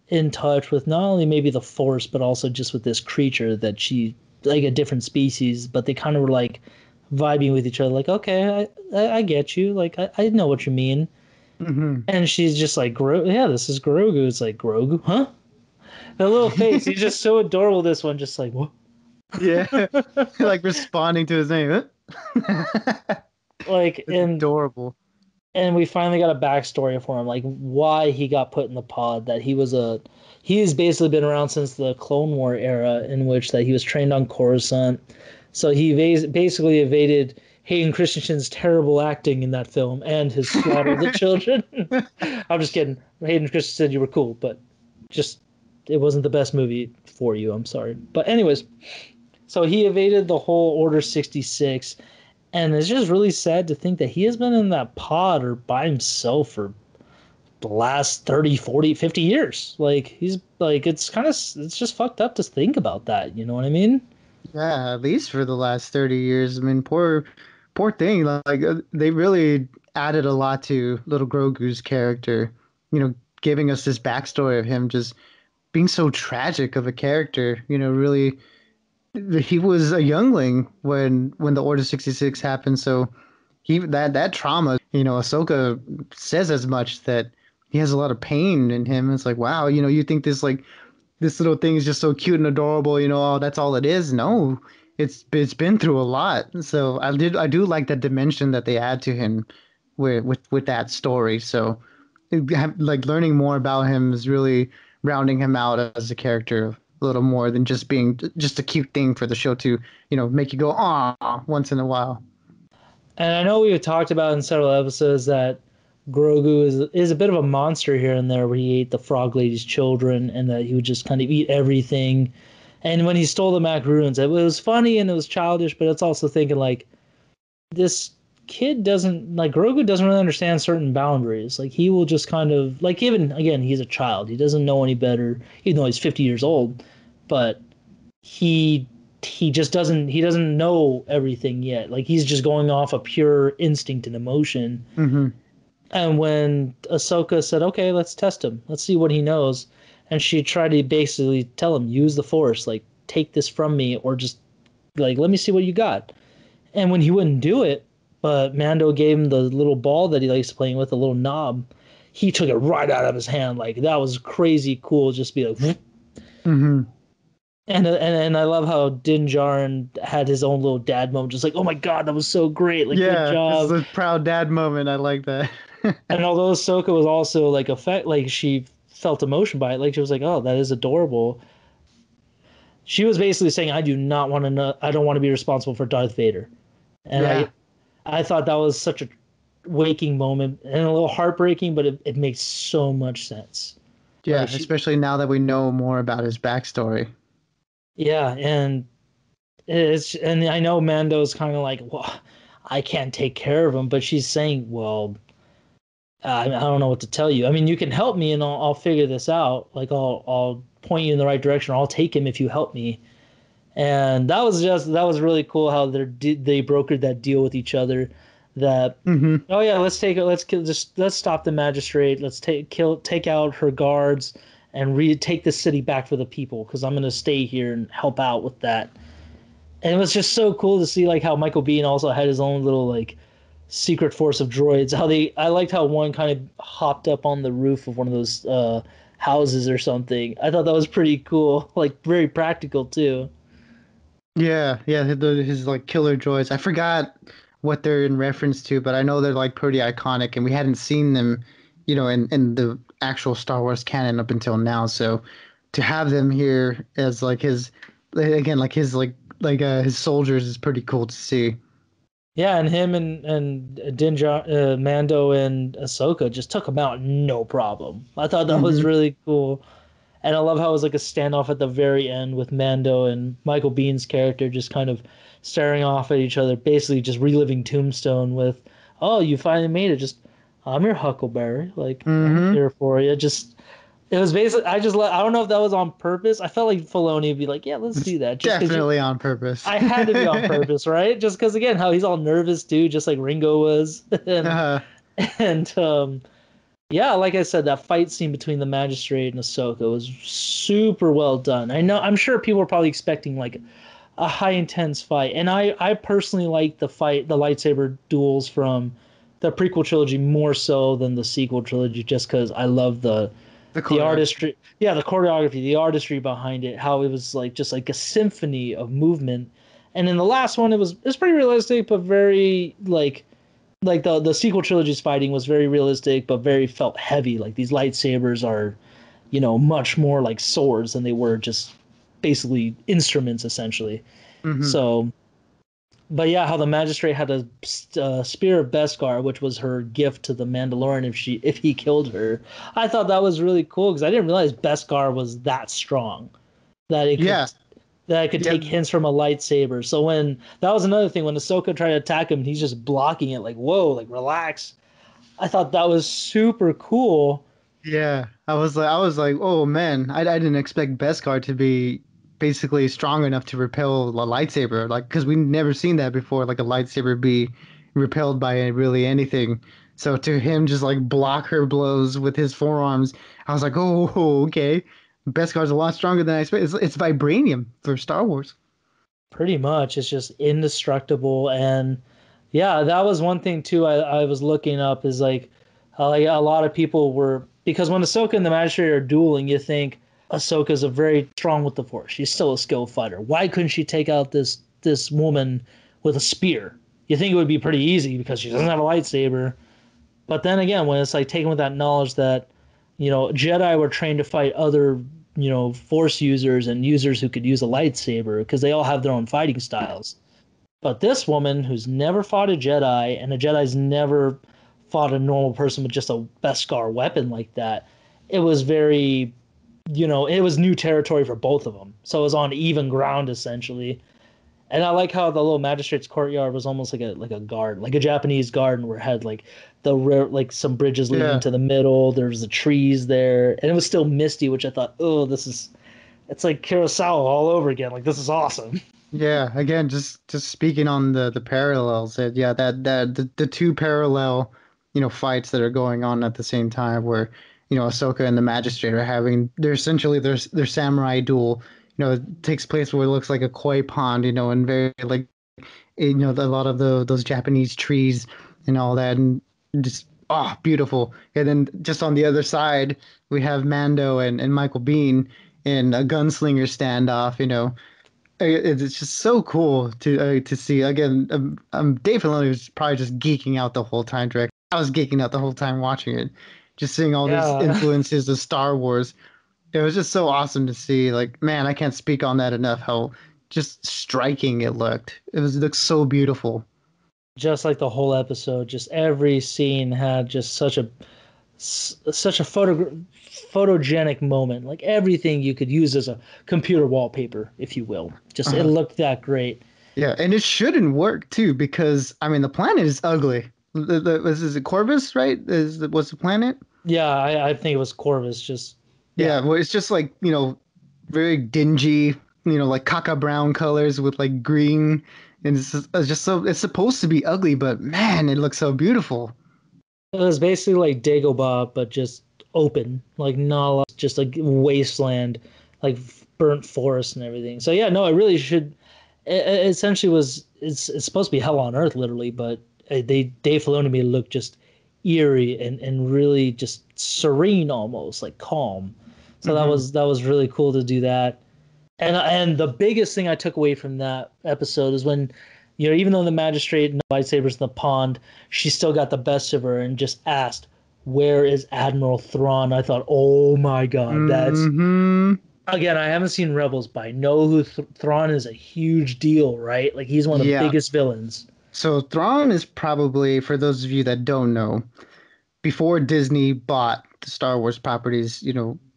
in touch with not only maybe the Force, but also just with this creature that she, like a different species, but they kind of were like vibing with each other, like, okay, I get you. Like, I know what you mean. Mm-hmm. And she's just like, yeah, this is Grogu. It's like, Grogu, huh? The little face, he's just so adorable. This one, just like, what? Yeah, like responding to his name. Huh? Like, It's adorable. and we finally got a backstory for him, like why he got put in the pod. That he has basically been around since the Clone War era, in which that he was trained on Coruscant. So he basically evaded Hayden Christensen's terrible acting in that film and his slaughter of the children. I'm just kidding. Hayden Christensen, you were cool, but just it wasn't the best movie for you. I'm sorry. But anyways, so he evaded the whole Order 66, and it's just really sad to think that he has been in that pod or by himself for the last 30, 40, 50 years. Like he's like it's just fucked up to think about that, you know what I mean? Yeah, at least for the last 30 years. I mean, poor thing. Like they really added a lot to little Grogu's character, giving us this backstory of him just being so tragic of a character. Really, he was a youngling when the Order 66 happened, so he that trauma, Ahsoka says as much that he has a lot of pain in him. It's like, wow, you think this little thing is just so cute and adorable, oh, that's all it is. No, it's been through a lot. So I do like that dimension that they add to him with that story. So like learning more about him is really rounding him out as a character a little more than just being just a cute thing for the show to, make you go ah once in a while. And I know we've talked about in several episodes that Grogu is a bit of a monster here and there, where he ate the Frog Lady's children and that he would just kind of eat everything. And when he stole the macaroons, it was funny and it was childish, but it's also thinking like this kid doesn't like Grogu doesn't really understand certain boundaries. Like he will just kind of like, even again, he's a child. He doesn't know any better, even though he's 50 years old. But he he doesn't know everything yet. Like he's just going off a pure instinct and emotion. Hmm. And when Ahsoka said, "Okay, let's test him. Let's see what he knows," and she tried to basically tell him, "Use the Force. Like take this from me, or just like let me see what you got." And when he wouldn't do it, but Mando gave him the little ball that he likes playing with, a little knob, he took it right out of his hand. Like that was crazy cool. Just be like, "Whoop." Hmm. And I love how Din Djarin had his own little dad moment, just like, "Oh my god, that was so great! Like, good Yeah, this is job." a proud dad moment. I like that. And although Ahsoka was also like like she felt emotion by it, like she was like, "Oh, that is adorable." She was basically saying, "I do not want to know. I don't want to be responsible for Darth Vader." And Yeah. I thought that was such a waking moment and a little heartbreaking, but it makes so much sense. Like Yeah, she, especially now that we know more about his backstory. yeah, and I know Mando's kind of like, well, I can't take care of him, but she's saying, well, I don't know what to tell you. I mean, you can help me, and I'll figure this out. Like I'll point you in the right direction. I'll take him if you help me. And that was really cool how they brokered that deal with each other. That Hmm. oh yeah, let's stop the magistrate. Let's take out her guards and take the city back for the people because I'm gonna stay here and help out with that. And it was just so cool to see like how Michael Biehn also had his own little like secret force of droids. I liked how one kind of hopped up on the roof of one of those houses or something. I thought that was pretty cool, like very practical too. Yeah, yeah, his like killer droids. I forgot what they're in reference to, but I know they're like pretty iconic, and we hadn't seen them, in the actual Star Wars canon up until now. So to have them here as like his, again, like his soldiers is pretty cool to see. Yeah, and him and Mando and Ahsoka just took him out no problem. I thought that was Hmm. really cool. And I love how it was like a standoff at the very end with Mando and Michael Bihn's character just kind of staring off at each other, basically just reliving Tombstone with, "Oh, you finally made it. Just I'm your Huckleberry. Like I'm Hmm. here for you." Just it was basically I don't know if that was on purpose. I felt like Filoni would be like, "Yeah, let's It's do that," just because you. definitely on purpose. I had to be on purpose, right? Just because again, how he's all nervous too, just like Ringo was, and uh, and yeah, like I said, that fight scene between the magistrate and Ahsoka was super well done. I'm sure people were probably expecting like a high intense fight, and I personally like the lightsaber duels from the prequel trilogy more so than the sequel trilogy, just because I love the the choreography. artistry, yeah, the choreography, the artistry behind it, how it was like just like a symphony of movement. And in the last one, it was pretty realistic, but very like the sequel trilogy's fighting was very realistic, but very felt heavy. Like these lightsabers are, much more like swords than they were just basically instruments essentially. Hmm. So, but yeah, how the magistrate had a spear of Beskar, which was her gift to the Mandalorian if he killed her. I thought that was really cool because I didn't realize Beskar was that strong that it could Yeah, that it could yeah, take hints from a lightsaber. So when that was another thing when Ahsoka tried to attack him, he's just blocking it like whoa, like relax. I thought that was super cool. yeah. I was like, oh man, I didn't expect Beskar to be basically strong enough to repel a lightsaber, like because we never seen that before, like a lightsaber be repelled by really anything. So to him just like block her blows with his forearms, I was like, oh, okay. Beskar's a lot stronger than I expected. It's vibranium for Star Wars. Pretty much, it's just indestructible. And yeah, that was one thing too. I was looking up is like a lot of people were because when Ahsoka and the Magistrate are dueling, you think Ahsoka's a very strong with the Force. She's still a skilled fighter. Why couldn't she take out this woman with a spear? You think it would be pretty easy because she doesn't have a lightsaber. But then again, when it's like taken with that knowledge that, Jedi were trained to fight other, Force users and users who could use a lightsaber because they all have their own fighting styles. But this woman who's never fought a Jedi and a Jedi's never fought a normal person with just a Beskar weapon like that, it was very, it was new territory for both of them. So it was on even ground essentially. And I like how the little magistrate's courtyard was almost like a garden, like a Japanese garden where it had like like some bridges leading Yeah. into the middle. There was the trees there, and it was still misty, which I thought, oh, it's like Kurosawa all over again. Like this is awesome. Yeah, again, just speaking on the parallels, that yeah, that the two parallel, fights that are going on at the same time, where Ahsoka and the Magistrate are having they're essentially their samurai duel. It takes place where it looks like a koi pond, and very like a lot of those Japanese trees and all that, and just beautiful. And then just on the other side, we have Mando and Michael Biehn in a gunslinger standoff. It's just so cool to see. Again, Dave Filoni was probably just geeking out the whole time directing I was geeking out the whole time watching it, just seeing all these Yeah, influences of Star Wars. It was just so awesome to see. Like, man, I can't speak on that enough. How just striking it looked. It looked so beautiful. just like the whole episode, just every scene had just such a photogenic moment. Like everything you could use as a computer wallpaper, if you will. Just it Uh, looked that great. yeah, and it shouldn't work too because I mean the planet is ugly. Is it Corvus, right? What's the planet? Yeah, I think it was Corvus. Just Yeah, yeah, well, it's just like very dingy, like caca brown colors with like green, and it's just so it's supposed to be ugly, but man, it looks so beautiful. it was basically like Dagobah, but just open, like not a lot, just like wasteland, like burnt forest and everything. So yeah, no, it really should. It essentially was. It's supposed to be hell on earth, literally, but Dave Filoni made it look just eerie and really just serene, almost like calm. So Hmm. that was really cool to do that. And the biggest thing I took away from that episode is when, even though the magistrate and the lightsabers in the pond, she still got the best of her and just asked, "Where is Admiral Thrawn?" I thought, "Oh my God, that's Hmm. again." I haven't seen Rebels, but I know who Thrawn is a huge deal, right? Like he's one of the Yeah. biggest villains. So Thrawn is probably, for those of you that don't know, before Disney bought the Star Wars properties,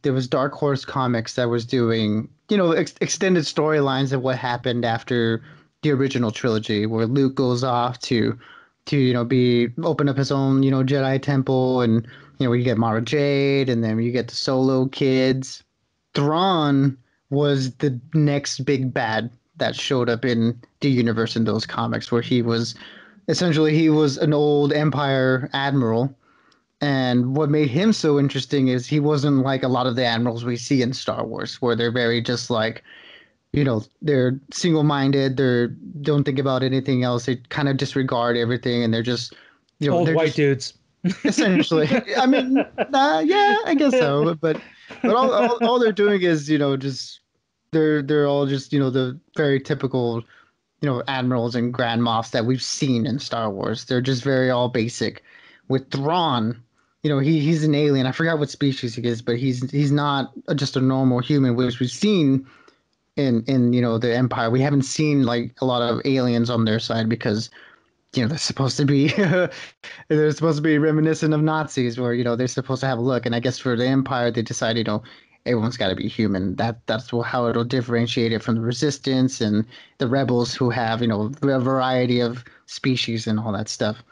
there was Dark Horse Comics that was doing, extended storylines of what happened after the original trilogy, where Luke goes off to be open up his own Jedi temple, and you get Mara Jade, and then you get the Solo kids. Thrawn was the next big bad that showed up in the universe in those comics, where he was an old Empire admiral, and what made him so interesting is he wasn't like a lot of the admirals we see in Star Wars, where they're very just like, they're single-minded, they don't think about anything else, they kind of disregard everything, and they're just, Old they're white just dudes. essentially. I mean, yeah, I guess so, but all they're doing is, just they're all just, the very typical, admirals and grand moffs that we've seen in Star Wars. They're just very all basic. With Thrawn, he's an alien. I forgot what species he is, but he's not just a normal human, which we've seen in the Empire. We haven't seen like a lot of aliens on their side because they're supposed to be they're supposed to be reminiscent of Nazis, where they're supposed to have a look. And I guess for the Empire, they decided everyone's got to be human. That's how it'll differentiate it from the Resistance and the rebels, who have a variety of species and all that stuff.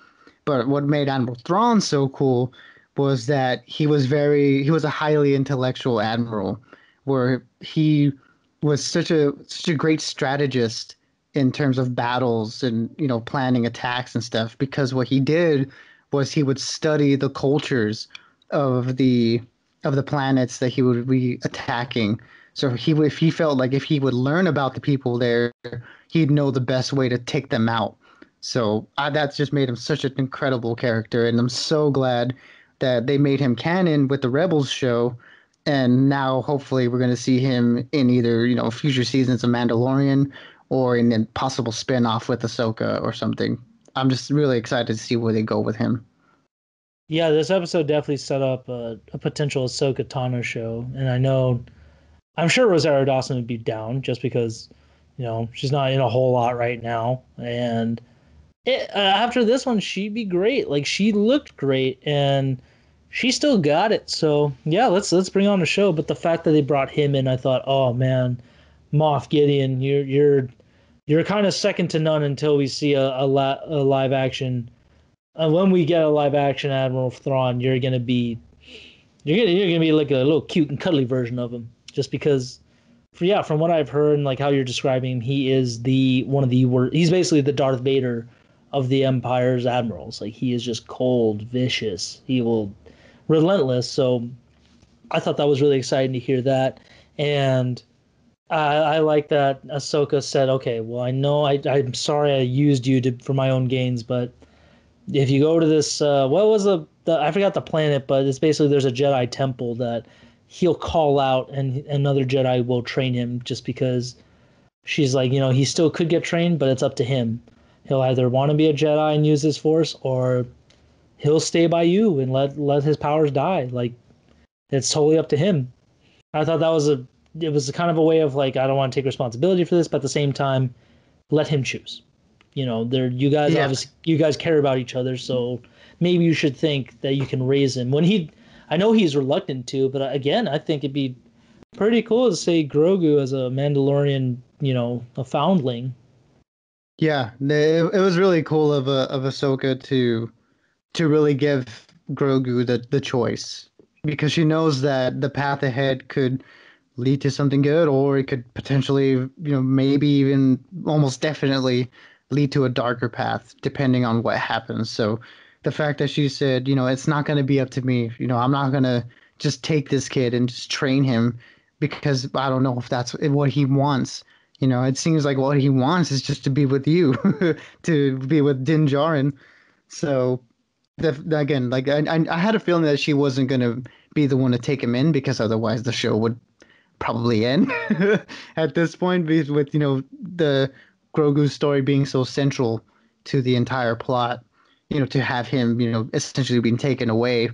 But what made Admiral Thrawn so cool was that he was a highly intellectual admiral, where he was such a great strategist in terms of battles and planning attacks and stuff, because what he did was he would study the cultures of the planets that he would be attacking. So if he felt like if he would learn about the people there, he'd know the best way to take them out. So that's just made him such an incredible character, and I'm so glad that they made him canon with the Rebels show, and now hopefully we're going to see him in either future seasons of Mandalorian or in a possible spin-off with Ahsoka or something. I'm just really excited to see where they go with him. Yeah, this episode definitely set up a potential Ahsoka Tano show, and I'm sure Rosario Dawson would be down just because, she's not in a whole lot right now. And after this one, she'd be great. Like she looked great, and she still got it. So yeah, let's bring on the show. But the fact that they brought him in, I thought, oh man, Moff Gideon, you're kind of second to none until we see a live action. When we get a live action Admiral Thrawn, you're gonna be like a little cute and cuddly version of him, just because. Yeah, from what I've heard and like how you're describing him, he is the one of the worst. He's basically the Darth Vader of the Empire's admirals. Like he is just cold, vicious, evil, relentless. So I thought that was really exciting to hear that, and I like that Ahsoka said, "Okay, well, I know I'm sorry I used you for my own gains, but if you go to this, what was the I forgot the planet, but it's basically there's a Jedi temple that he'll call out, and another Jedi will train him just because." She's like, he still could get trained, but it's up to him. He'll either want to be a Jedi and use his force, or he'll stay by you and let his powers die. Like it's totally up to him. I thought that was it was kind of a way of like I don't want to take responsibility for this, but at the same time, let him choose. There you guys Yeah. obviously you guys care about each other, so maybe you should think that you can raise him. I know he's reluctant to, but again, I think it'd be pretty cool to say Grogu as a Mandalorian, a foundling. Yeah, it was really cool of Ahsoka to really give Grogu the choice because she knows that the path ahead could lead to something good, or it could potentially, maybe even almost definitely lead to a darker path, depending on what happens. So the fact that she said, it's not going to be up to me, I'm not going to just take this kid and just train him because I don't know if that's what he wants. It seems like what he wants is just to be with you, to be with Din Djarin. So again, like I had a feeling that she wasn't gonna be the one to take him in because otherwise the show would probably end at this point with the Grogu story being so central to the entire plot. To have him essentially being taken away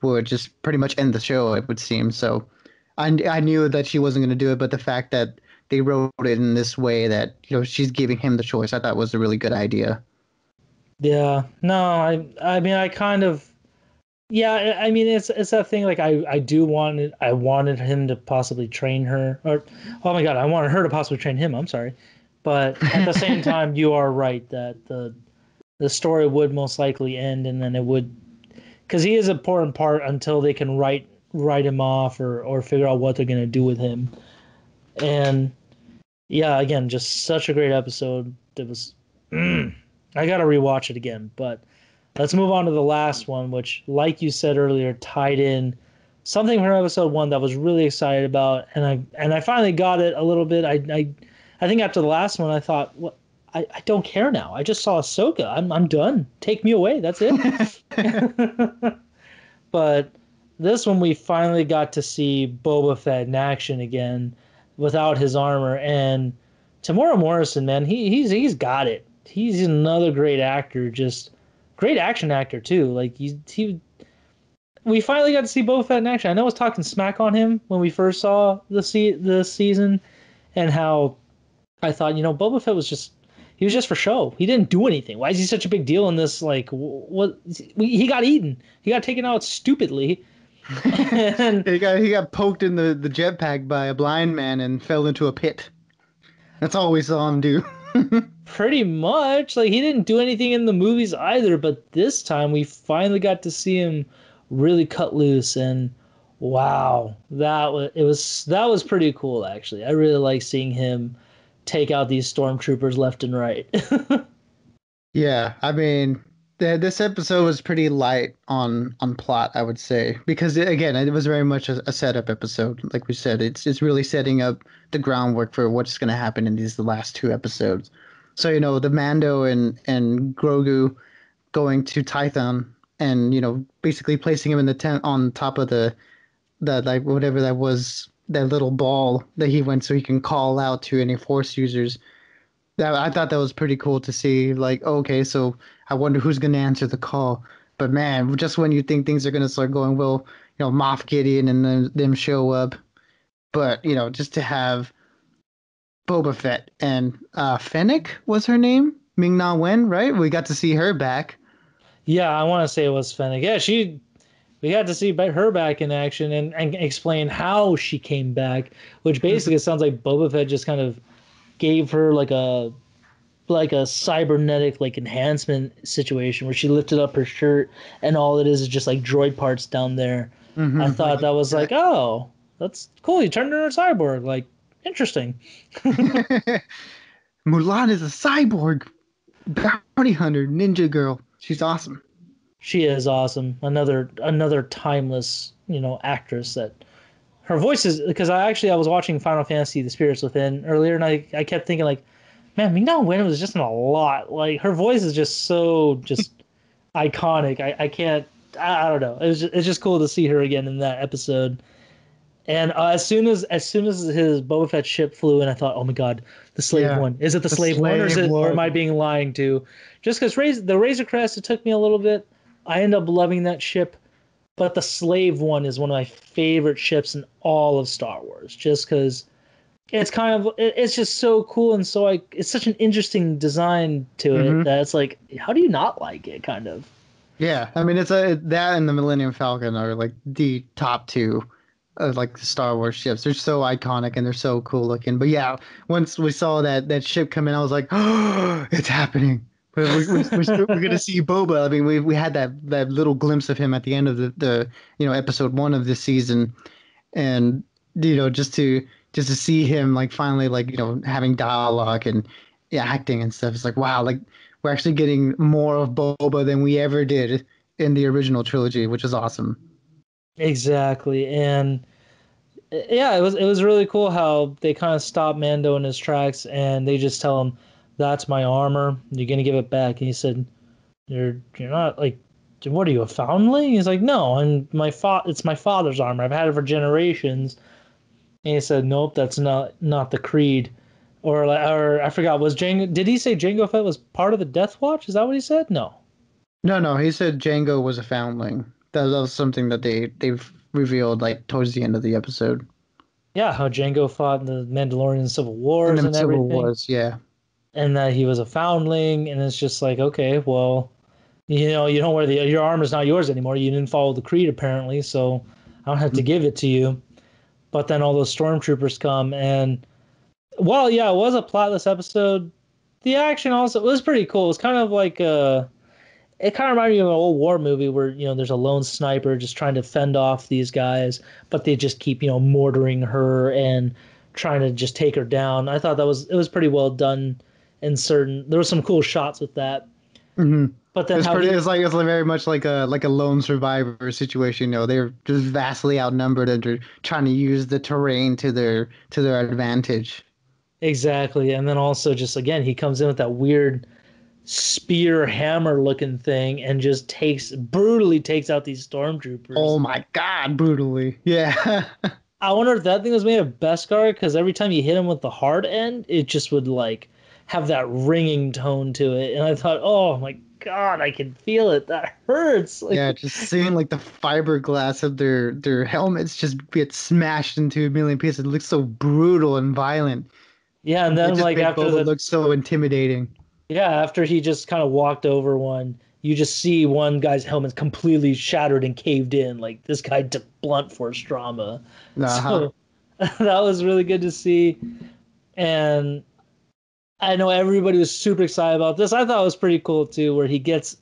would just pretty much end the show. It would seem so. I knew that she wasn't going to do it, but the fact that they wrote it in this way that she's giving him the choice, I thought was a really good idea. Yeah, no, I mean I kind of yeah, I mean it's that thing like I wanted him to possibly train her or oh my God, I wanted her to possibly train him. I'm sorry. But at the same time you are right that the story would most likely end and then it would because he is an important part until they can write him off or figure out what they're going to do with him. And yeah, again, just such a great episode. It was I got to rewatch it again, but let's move on to the last one, which, like you said earlier, tied in something from episode one that I was really excited about, and I finally got it a little bit. I think after the last one, I thought, what? I don't care now. I just saw Ahsoka. I'm done. Take me away. That's it. But this one, we finally got to see Boba Fett in action again, without his armor. And Tamora Morrison, man, he's got it. He's another great actor, just great action actor too. Like he we finally got to see Boba Fett in action. I know I was talking smack on him when we first saw the season, and how I thought, Boba Fett he was just for show. He didn't do anything. Why is he such a big deal in this? Like, what? He got eaten. He got taken out stupidly. And he got poked in the jetpack by a blind man and fell into a pit. That's all we saw him do. pretty much, like, he didn't do anything in the movies either. But this time, we finally got to see him really cut loose. And wow, that was pretty cool. Actually, I really like seeing him take out these stormtroopers left and right. Yeah, I mean, this episode was pretty light on plot, I would say, because again, it was very much a setup episode. Like we said, it's really setting up the groundwork for what's going to happen in the last two episodes. So the Mando and Grogu going to Tython and basically placing him in the tent on top of the like whatever that was, that little ball that he went so he can call out to any Force users. That I thought that was pretty cool to see. Like, okay, so I wonder who's gonna answer the call. But man, just when you think things are gonna start going well, Moff Gideon and them show up. But just to have Boba Fett and Fennec was her name, Ming Na Wen, right? We got to see her back. Yeah, I want to say it was Fennec. Yeah, we got to see her back in action and explain how she came back, which basically sounds like Boba Fett just kind of gave her like a cybernetic like enhancement situation where she lifted up her shirt and all it is just like droid parts down there. I thought Like that was like, oh, that's cool. You turned her into a cyborg. Like, interesting. Mulan is a cyborg bounty hunter ninja girl. She's awesome. She is awesome. Another timeless, actress that her voice is because I was watching Final Fantasy: The Spirits Within earlier, and I kept thinking like, man, Ming Na Wen was just in a lot. Like her voice is just so just iconic. I can't. I don't know. It's just cool to see her again in that episode. And as soon as his Boba Fett ship flew in, I thought, oh my god, the slave Yeah, one. Is it the the slave one, slave or am one. I being lying to? Just because the Razor Crest, it took me a little bit. I end up loving that ship. But the slave one is one of my favorite ships in all of Star Wars, just because it's just so cool and so like it's such an interesting design to it Hmm. that it's like, how do you not like it? Kind of. Yeah, I mean, that and the Millennium Falcon are like the top two of like the Star Wars ships. They're so iconic and they're so cool looking. But yeah, once we saw that ship come in, I was like, oh, it's happening. But we're gonna see Boba. I mean, we had that little glimpse of him at the end of the episode 1 of this season, and just to see him like finally like having dialogue and yeah, acting and stuff. It's like wow, like we're actually getting more of Boba than we ever did in the original trilogy, which is awesome. Exactly, and yeah, it was really cool how they kind of stopped Mando in his tracks and they just tell him, "That's my armor. You're gonna give it back." And he said, "You're not like, what are you, a foundling?" He's like, "No, it's my father's armor. I've had it for generations." And he said, "Nope, that's not the creed." Or I forgot. Was Jango? Did he say Jango Fett was part of the Death Watch? Is that what he said? No. No, he said Django was a foundling. That was something that they've revealed like towards the end of the episode Yeah, how Jango fought in the Mandalorian Civil in Wars the and Civil everything, Wars. Yeah. and that he was a foundling. And it's just like, okay, well, you don't wear your armor's not yours anymore. You didn't follow the creed apparently, so I don't have to give it to you. But then all those stormtroopers come, and well, yeah, it was a plotless episode. The action also was pretty cool. It was kind of like it kind of reminded me of an old war movie where there's a lone sniper just trying to fend off these guys, but they just keep mortaring her and trying to just take her down. I thought it was pretty well done. In certain, there was some cool shots with that. Hmm. But then It's how pretty. he It's like very much like a lone survivor situation. They're just vastly outnumbered and they're trying to use the terrain to their advantage. exactly, and then also just again he comes in with that weird spear hammer looking thing and just brutally takes out these stormtroopers. Oh my God, brutally. Yeah. I wonder if that thing was made of Beskar because every time you hit him with the hard end, it just would like have that ringing tone to it. And I thought, oh my God, I can feel it. That hurts. Yeah, Like, just seeing like the fiberglass of their helmets just get smashed into a million pieces. It looks so brutal and violent. yeah. And It then just like made after Boba the look so intimidating. yeah after he just kind of walked over one, you just see one guy's helmet completely shattered and caved in. Like this guy took blunt force trauma. Uh-huh. So that was really good to see. And I know everybody was super excited about this. I thought it was pretty cool too, where he gets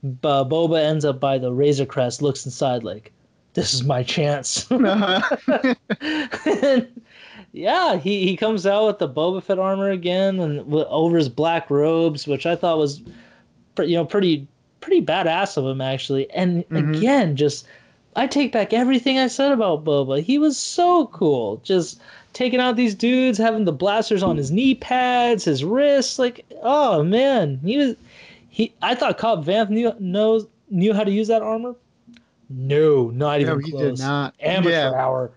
Boba ends up by the Razor Crest, looks inside like, this is my chance. Uh-huh. And yeah, he comes out with the Boba Fett armor again and over his black robes, which I thought was pretty badass of him actually. And Hmm. again, just I take back everything I said about Boba. He was so cool. Just taking out these dudes, having the blasters on his knee pads, his wrists. Like, oh man, I thought Cobb Vanth knew how to use that armor. No, not No, even he did close. not. Amateur Yeah. hour.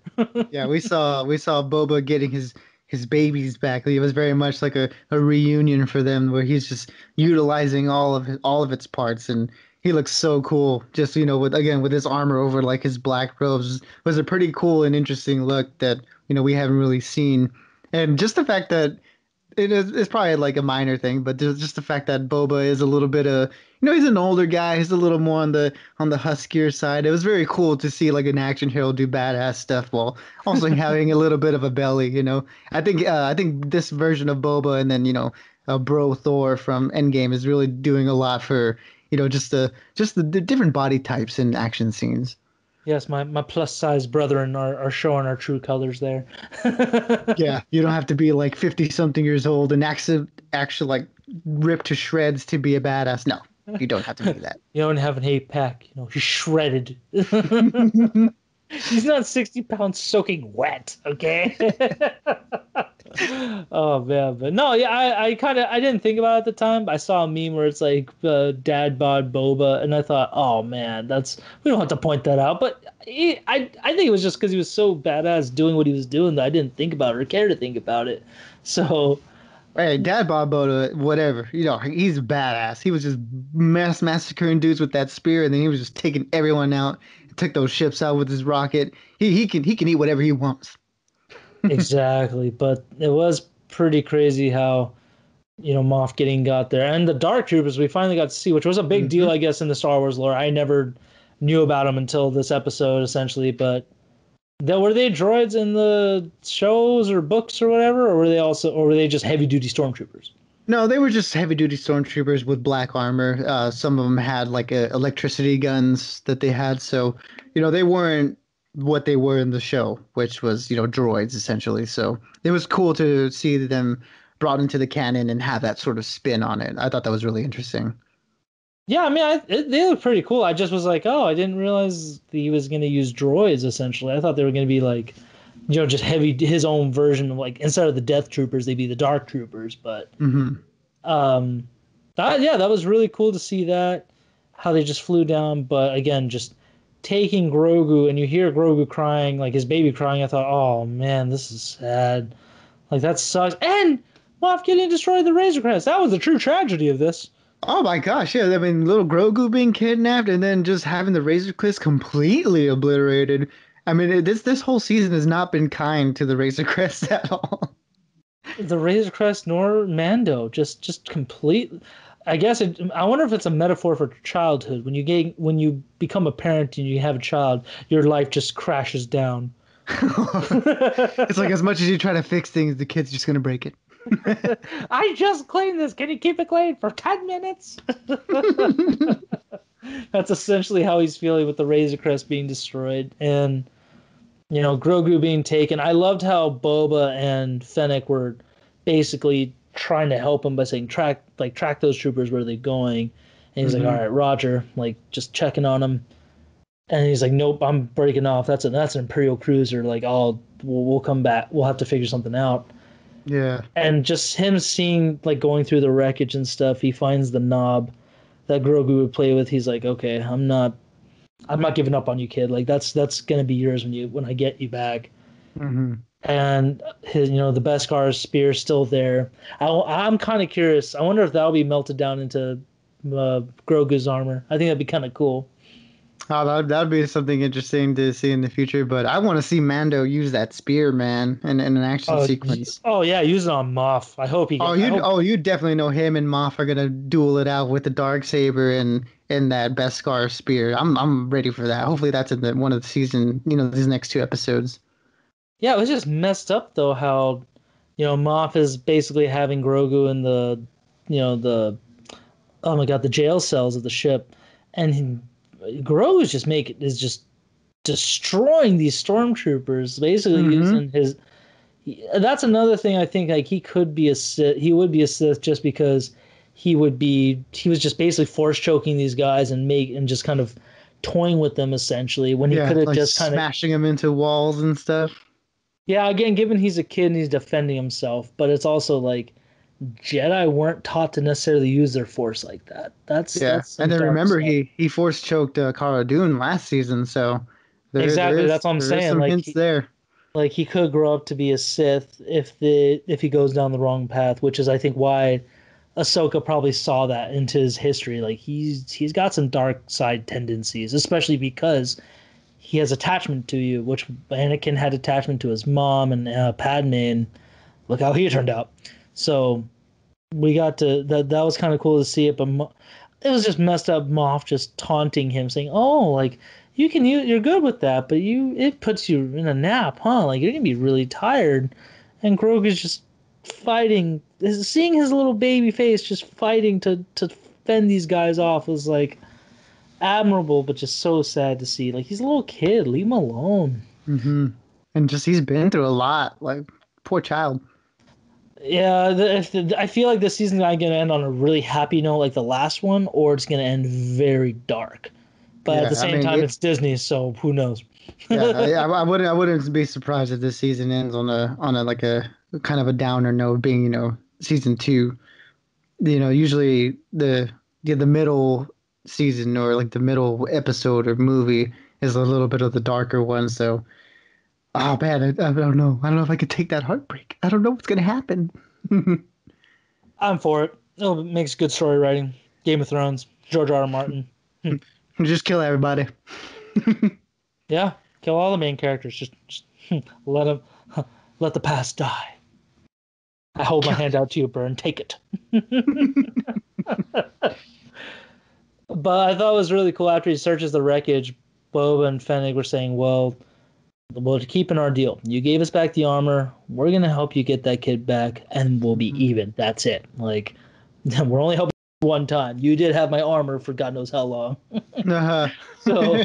Yeah, we saw Boba getting his babies back. It was very much like a reunion for them where he's just utilizing all of its parts and he looks so cool. Just with his armor over like his black robes was a pretty cool and interesting look that we haven't really seen. And just the fact that it's probably like a minor thing, but just the fact that Boba is a little bit of he's an older guy. He's a little more on the huskier side. It was very cool to see like an action hero do badass stuff while also having a little bit of a belly. I think this version of Boba and then Bro Thor from Endgame is really doing a lot for just the different body types in action scenes. Yes, my plus size brethren are showing our true colors there. Yeah, you don't have to be like 50 something years old and actually like ripped to shreds to be a badass. No, you don't have to be that. You don't have an eight pack. He's shredded. He's not 60 pounds soaking wet, okay? Oh man, but no, yeah, I didn't think about it at the time. But I saw a meme where it's like dad bod boba, and I thought, oh man, we don't have to point that out. But I think it was just because he was so badass doing what he was doing that I didn't think about it or care to think about it. So Hey, Dad Bob Boda, whatever. He's a badass. He was just massacring dudes with that spear, and then he was just taking everyone out. Took those ships out with his rocket. He can eat whatever he wants. Exactly, but it was pretty crazy how Moff Gideon got there, and the Dark Troopers we finally got to see, which was a big deal, Hmm. I guess, in the Star Wars lore. I never knew about them until this episode, essentially. But were they droids in the shows or books or whatever, or were they just heavy duty stormtroopers? No, they were just heavy duty stormtroopers with black armor. Some of them had like electricity guns that they had, so they weren't what they were in the show, which was droids essentially. So it was cool to see them brought into the canon and have that sort of spin on it. I thought that was really interesting. Yeah, I mean, they look pretty cool. I just was like, oh, I didn't realize he was going to use droids. Essentially, I thought they were going to be like, just heavy his own version of like instead of the Death Troopers, they'd be the Dark Troopers. But Hmm. um, that was really cool to see that how they just flew down. But again, just taking Grogu and you hear Grogu crying, like his baby crying. I thought, oh man, this is sad. Like that sucks. And Moff Gideon destroyed the Razor Crest. That was the true tragedy of this. Oh my gosh, yeah, I mean, little Grogu being kidnapped and then just having the Razor Crest completely obliterated. I mean, this whole season has not been kind to the Razor Crest at all. The Razor Crest nor Mando, just complete. I guess I wonder if it's a metaphor for childhood. When you become a parent and you have a child, your life just crashes down. It's like as much as you try to fix things, the kid's just gonna break it. I just cleaned this. Can you keep it clean for 10 minutes? That's essentially how he's feeling with the Razor Crest being destroyed and Grogu being taken. I loved how Boba and Fennec were basically trying to help him by saying track those troopers, where are they going? And he's like, all Hmm. right, Roger, like just checking on them. And he's like, nope, I'm breaking off. That's an Imperial cruiser. Like, we'll come back. We'll have to figure something out. Yeah. And just him seeing like going through the wreckage and stuff, he finds the knob that Grogu would play with. He's like, okay, I'm not giving up on you, kid. Like that's gonna be yours when I get you back. Hmm. And his the Beskar spear is still there. I'm kind of curious. I wonder if that'll be melted down into Grogu's armor. I think that'd be kind of cool. Oh, that'd be something interesting to see in the future. But I want to see Mando use that spear, man, in an action Oh, sequence. oh yeah, use it on Moff. Oh, I hope. you definitely know him and Moff are gonna duel it out with the dark saber and that Beskar spear. I'm ready for that. Hopefully that's in one of the season, these next two episodes. Yeah, it was just messed up though how Moff is basically having Grogu in the oh my god the jail cells of the ship, and Grogu is just destroying these stormtroopers, basically Hmm. using his. That's another thing I think like he could be a Sith. He would be a Sith just because he was just basically force choking these guys and just kind of toying with them essentially when he Yeah, could have like just kind of. smashing him into walls and stuff. Yeah, again, given he's a kid and he's defending himself, but it's also like Jedi weren't taught to necessarily use their force like that. Yeah, That's and some then dark remember stuff. he force choked Cara Dune last season, so Exactly, that's what I'm there is saying. some hints there. Like he could grow up to be a Sith if he goes down the wrong path, which is I think why Ahsoka probably saw that into his history. Like he's got some dark side tendencies, especially because he has attachment to you, which Anakin had attachment to his mom and Padme, and look how he turned out. So we got to that was kind of cool to see it, but it was just messed up. Moff just taunting him, saying, "Oh, like you're good with that, but it puts you in a nap, huh? Like you're gonna be really tired." And Grogu's just fighting, seeing his little baby face just fighting to fend these guys off was like admirable, but just so sad to see. Like he's a little kid, leave him alone. Hmm. And just he's been through a lot. Like poor child. Yeah, I feel like this season's either gonna end on a really happy note, like the last one, or it's gonna end very dark. But at the Yeah, I same mean time, it's Disney, so who knows? yeah, I wouldn't be surprised if this season ends on a like a kind of a downer note, being season two. Usually the middle season or like the middle episode or movie is a little bit of the darker one. So, oh man, I don't know. I don't know if I could take that heartbreak. I don't know what's gonna happen. I'm for it. It makes good story writing. Game of Thrones, George R. R. Martin. Just kill everybody. Yeah, kill all the main characters. Just let them, let the past die. I hold my hand out to you, Byrne. Take it. But I thought it was really cool after he searches the wreckage. Boba and Fennec were saying, "Well, to keep in our deal, you gave us back the armor. We're gonna help you get that kid back, and we'll be even. That's it. Like, we're only helping one time. You did have my armor for God knows how long. Uh-huh. So,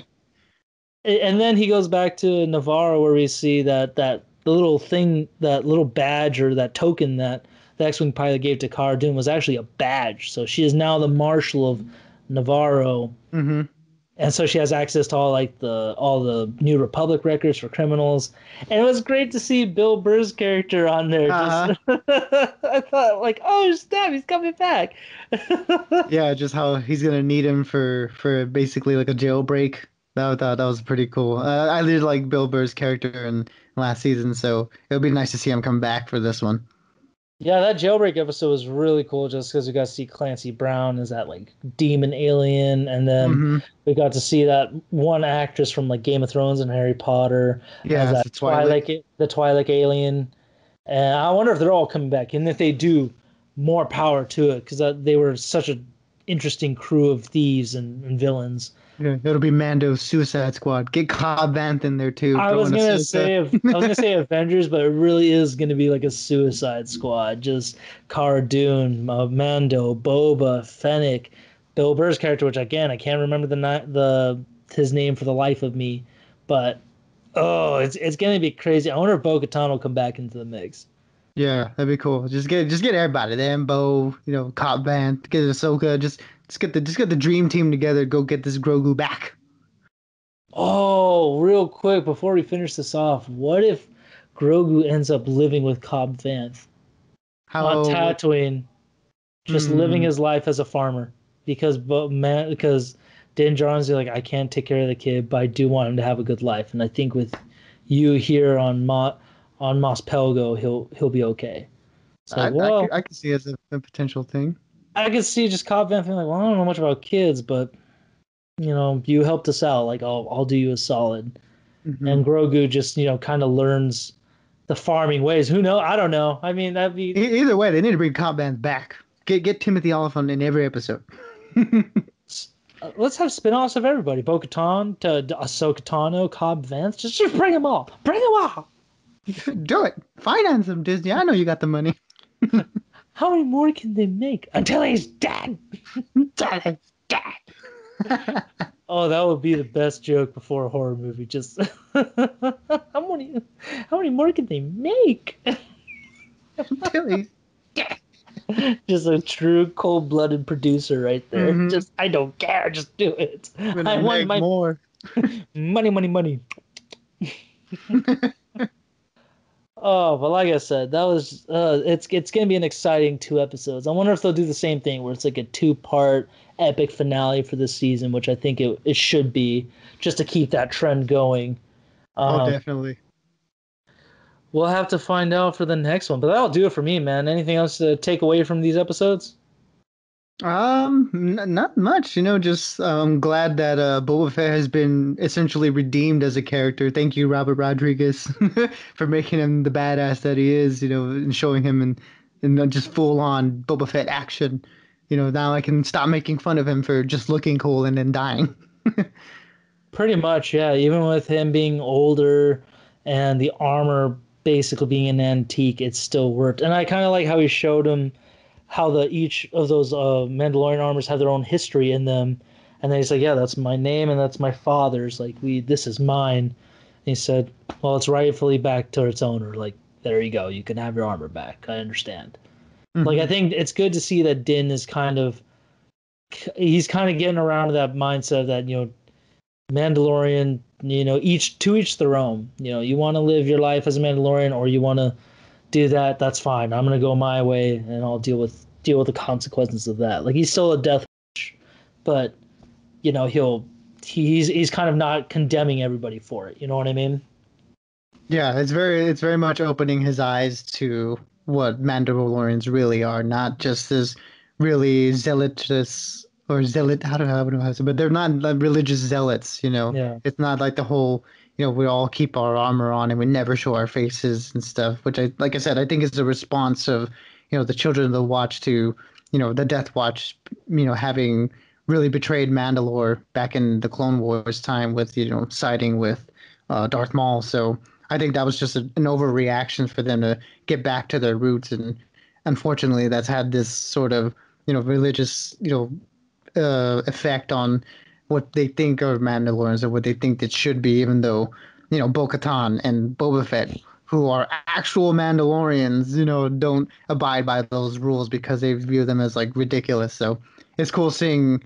and then he goes back to Navarro where we see that the little thing, that little badge or that token that the X-wing pilot gave to Cara Dune was actually a badge. So she is now the Marshal of Navarro, hmm and so she has access to all the New Republic records for criminals. And it was great to see Bill Burr's character on there. Just Uh-huh. I thought like, oh snap, he's coming back. Yeah, just how he's gonna need him for basically like a jailbreak. That was pretty cool. I did like Bill Burr's character in last season, so it would be nice to see him come back for this one. Yeah, that jailbreak episode was really cool just because we got to see Clancy Brown as that like demon alien, and then hmm we got to see that one actress from like Game of Thrones and Harry Potter as Yeah, it's that a Twilight. The Twilight alien. And I wonder if they're all coming back, and if they do, more power to it because they were such an interesting crew of thieves and villains. Yeah, it'll be Mando's Suicide Squad. Get Cobb Vanth in there too, I was throwing gonna Ahsoka. say I was gonna say Avengers, but it really is gonna be like a Suicide Squad. Just Cara Dune, Mando, Boba, Fennec, Bill Burr's character, which again I can't remember the his name for the life of me, but oh, it's gonna be crazy. I wonder if Bo-Katan will come back into the mix. Yeah, that'd be cool. Just get everybody. The Embo, Cobb Vanth, get Ahsoka. Just get the dream team together. Go get this Grogu back. Oh, real quick before we finish this off, what if Grogu ends up living with Cobb Vanth on How? Tatooine, just living Hmm. his life as a farmer? Because Din Djarin's like, I can't take care of the kid, but I do want him to have a good life, and I think with you here on Mos Pelgo, he'll be okay. It's like, well, I could see it as a potential thing. I could see just Cobb Vanth being like, well, I don't know much about kids, but you helped us out. Like, I'll do you a solid. Hmm And Grogu just kind of learns the farming ways. Who know? I don't know. I mean, that'd be. Either way, they need to bring Cobb Vanth back. Get Timothy Oliphant in every episode. Let's have spin-offs of everybody. Bo-Katan to Ahsoka Tano, Cobb Vanth. Just bring them all. Bring them all. Do it. Finance them, Disney. I know you got the money. How many more can they make until he's dead? Dad, dad. Oh, that would be the best joke before a horror movie. Just how many, how many more can they make? Until he's dead. Just a true cold-blooded producer right there. hmm Just I don't care. Just do it. I'm gonna I want make my more. money, money, money. Oh, but like I said, that was it's gonna be an exciting 2 episodes. I wonder if they'll do the same thing where it's like a 2-part epic finale for the season, which I think it should be, just to keep that trend going. Oh, Um, definitely. we'll have to find out for the next one, but that'll do it for me, man. Anything else to take away from these episodes? Not much. Just I'm glad that Boba Fett has been essentially redeemed as a character. Thank you, Robert Rodriguez, for making him the badass that he is. And showing him in just full on Boba Fett action. Now I can stop making fun of him for just looking cool and then dying. Pretty much, yeah. Even with him being older and the armor basically being an antique, it still worked. And I kind of like how he showed him how the each of those Mandalorian armors have their own history in them. And then he's like, "Yeah, that's my name and that's my father's. Like this is mine." And he said, "Well, it's rightfully back to its owner. Like there you go. You can have your armor back. I understand." Like I hmm think it's good to see that Din is he's kind of getting around to that mindset that Mandalorian, each their own. You want to live your life as a Mandalorian, or you want to do that. That's fine. I'm gonna go my way, and I'll deal with the consequences of that. Like he's still a death wish, but he's kind of not condemning everybody for it. You know what I mean? Yeah, it's very much opening his eyes to what Mandalorians really are, not just this really zealotous or zealot. I don't know how to say, but they're not like religious zealots. Yeah. It's not like the whole. We all keep our armor on and we never show our faces and stuff. Which like I said, I think is a response of the Children of the Watch to the Death Watch, having really betrayed Mandalore back in the Clone Wars time with siding with Darth Maul. So I think that was just an overreaction for them to get back to their roots, and unfortunately, that's had this sort of religious effect on what they think of Mandalorians or what they think it should be, even though Bo-Katan and Boba Fett, who are actual Mandalorians, don't abide by those rules because they view them as like ridiculous. So it's cool seeing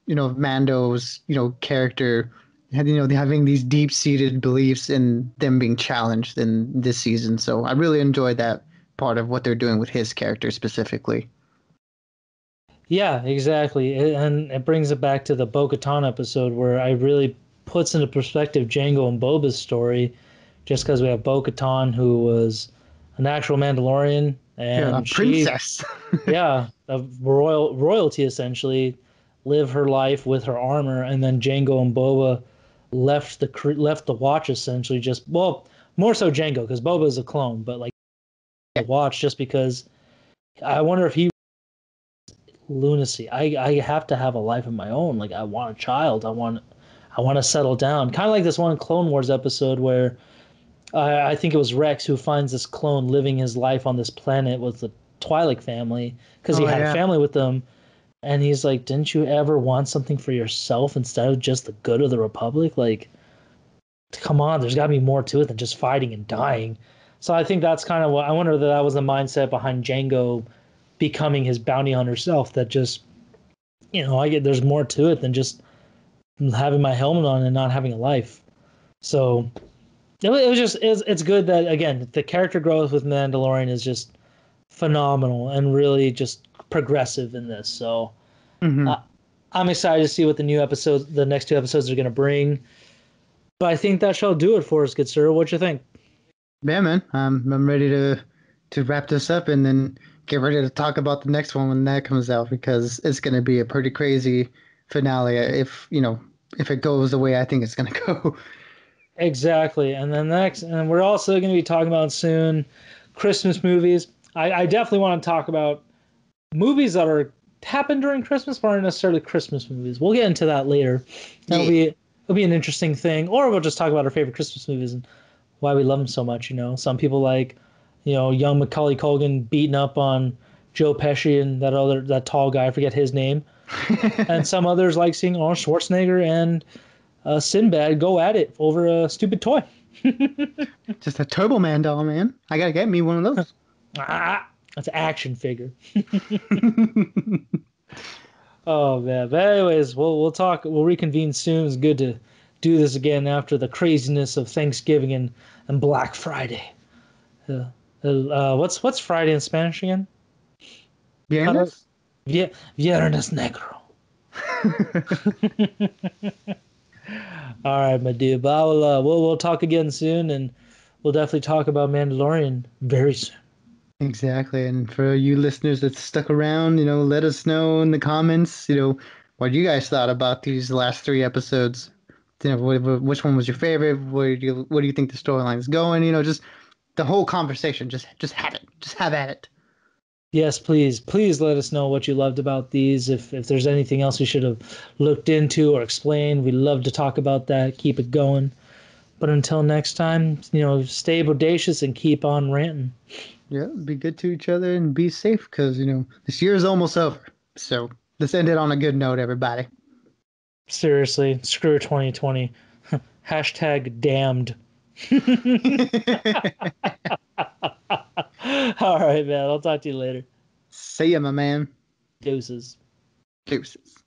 Mando's character having these deep-seated beliefs and them being challenged in this season. So I really enjoyed that part of what they're doing with his character specifically. Yeah, exactly. And it brings it back to the Bo-Katan episode where I really puts into perspective Jango and Boba's story, just because we have Bo-Katan who was an actual Mandalorian Yeah, a and she, princess. yeah, of royalty essentially, live her life with her armor, and then Jango and Boba left the watch essentially, just, well, more so Jango because Boba is a clone, but like the watch just because I wonder if he lunacy. I have to have a life of my own. Like I want a child. I want to settle down. Kind of like this one Clone Wars episode where I think it was Rex who finds this clone living his life on this planet with the Twi'lek family because he Oh had a yeah. family with them. And he's like, "Didn't you ever want something for yourself instead of just the good of the Republic? Like, come on, there's got to be more to it than just fighting and dying." So I think that's kind of what I wonder that was the mindset behind Django becoming his bounty hunter self. That just I get there's more to it than just having my helmet on and not having a life. So it was just it's good that again the character growth with Mandalorian is just phenomenal and really just progressive in this. So Hmm. uh, I'm excited to see what the next two episodes are going to bring. But I think that shall do it for us, good sir. What you think? Yeah, man. I'm ready to wrap this up and then get ready to talk about the next one when that comes out because it's going to be a pretty crazy finale if it goes the way I think it's going to go. Exactly. And then next, and we're also going to be talking about soon Christmas movies. I definitely want to talk about movies that are happen during Christmas, but aren't necessarily Christmas movies. We'll get into that later. That'll Yeah. be it'll be an interesting thing. Or we'll just talk about our favorite Christmas movies and why we love them so much. Some people like, young Macaulay Culkin beating up on Joe Pesci and that tall guy. I forget his name. And some others like seeing Arnold Schwarzenegger and Sinbad go at it over a stupid toy. Just a Turbo Man doll, man. I gotta get me one of those. Ah, that's an action figure. Oh man. But anyways, we'll talk. We'll reconvene soon. It's good to do this again after the craziness of Thanksgiving and Black Friday. Uh, what's Friday in Spanish again? Uh, Viernes? Viernes Negro. All right, my dude. But we'll talk again soon, and we'll definitely talk about Mandalorian very soon. Exactly. And for you listeners that stuck around, let us know in the comments, what you guys thought about these last three episodes. Which one was your favorite? What do you think the storyline is going? Just the whole conversation. Just have it. Just have at it. Yes, please let us know what you loved about these. If there's anything else we should have looked into or explained, we'd love to talk about that. Keep it going. But until next time, stay bodacious and keep on ranting. Yeah, be good to each other and be safe because, this year is almost over. So let's end it on a good note, everybody. Seriously, screw 2020. Hashtag damned. All right, man. I'll talk to you later. See ya, my man. Deuces. Deuces.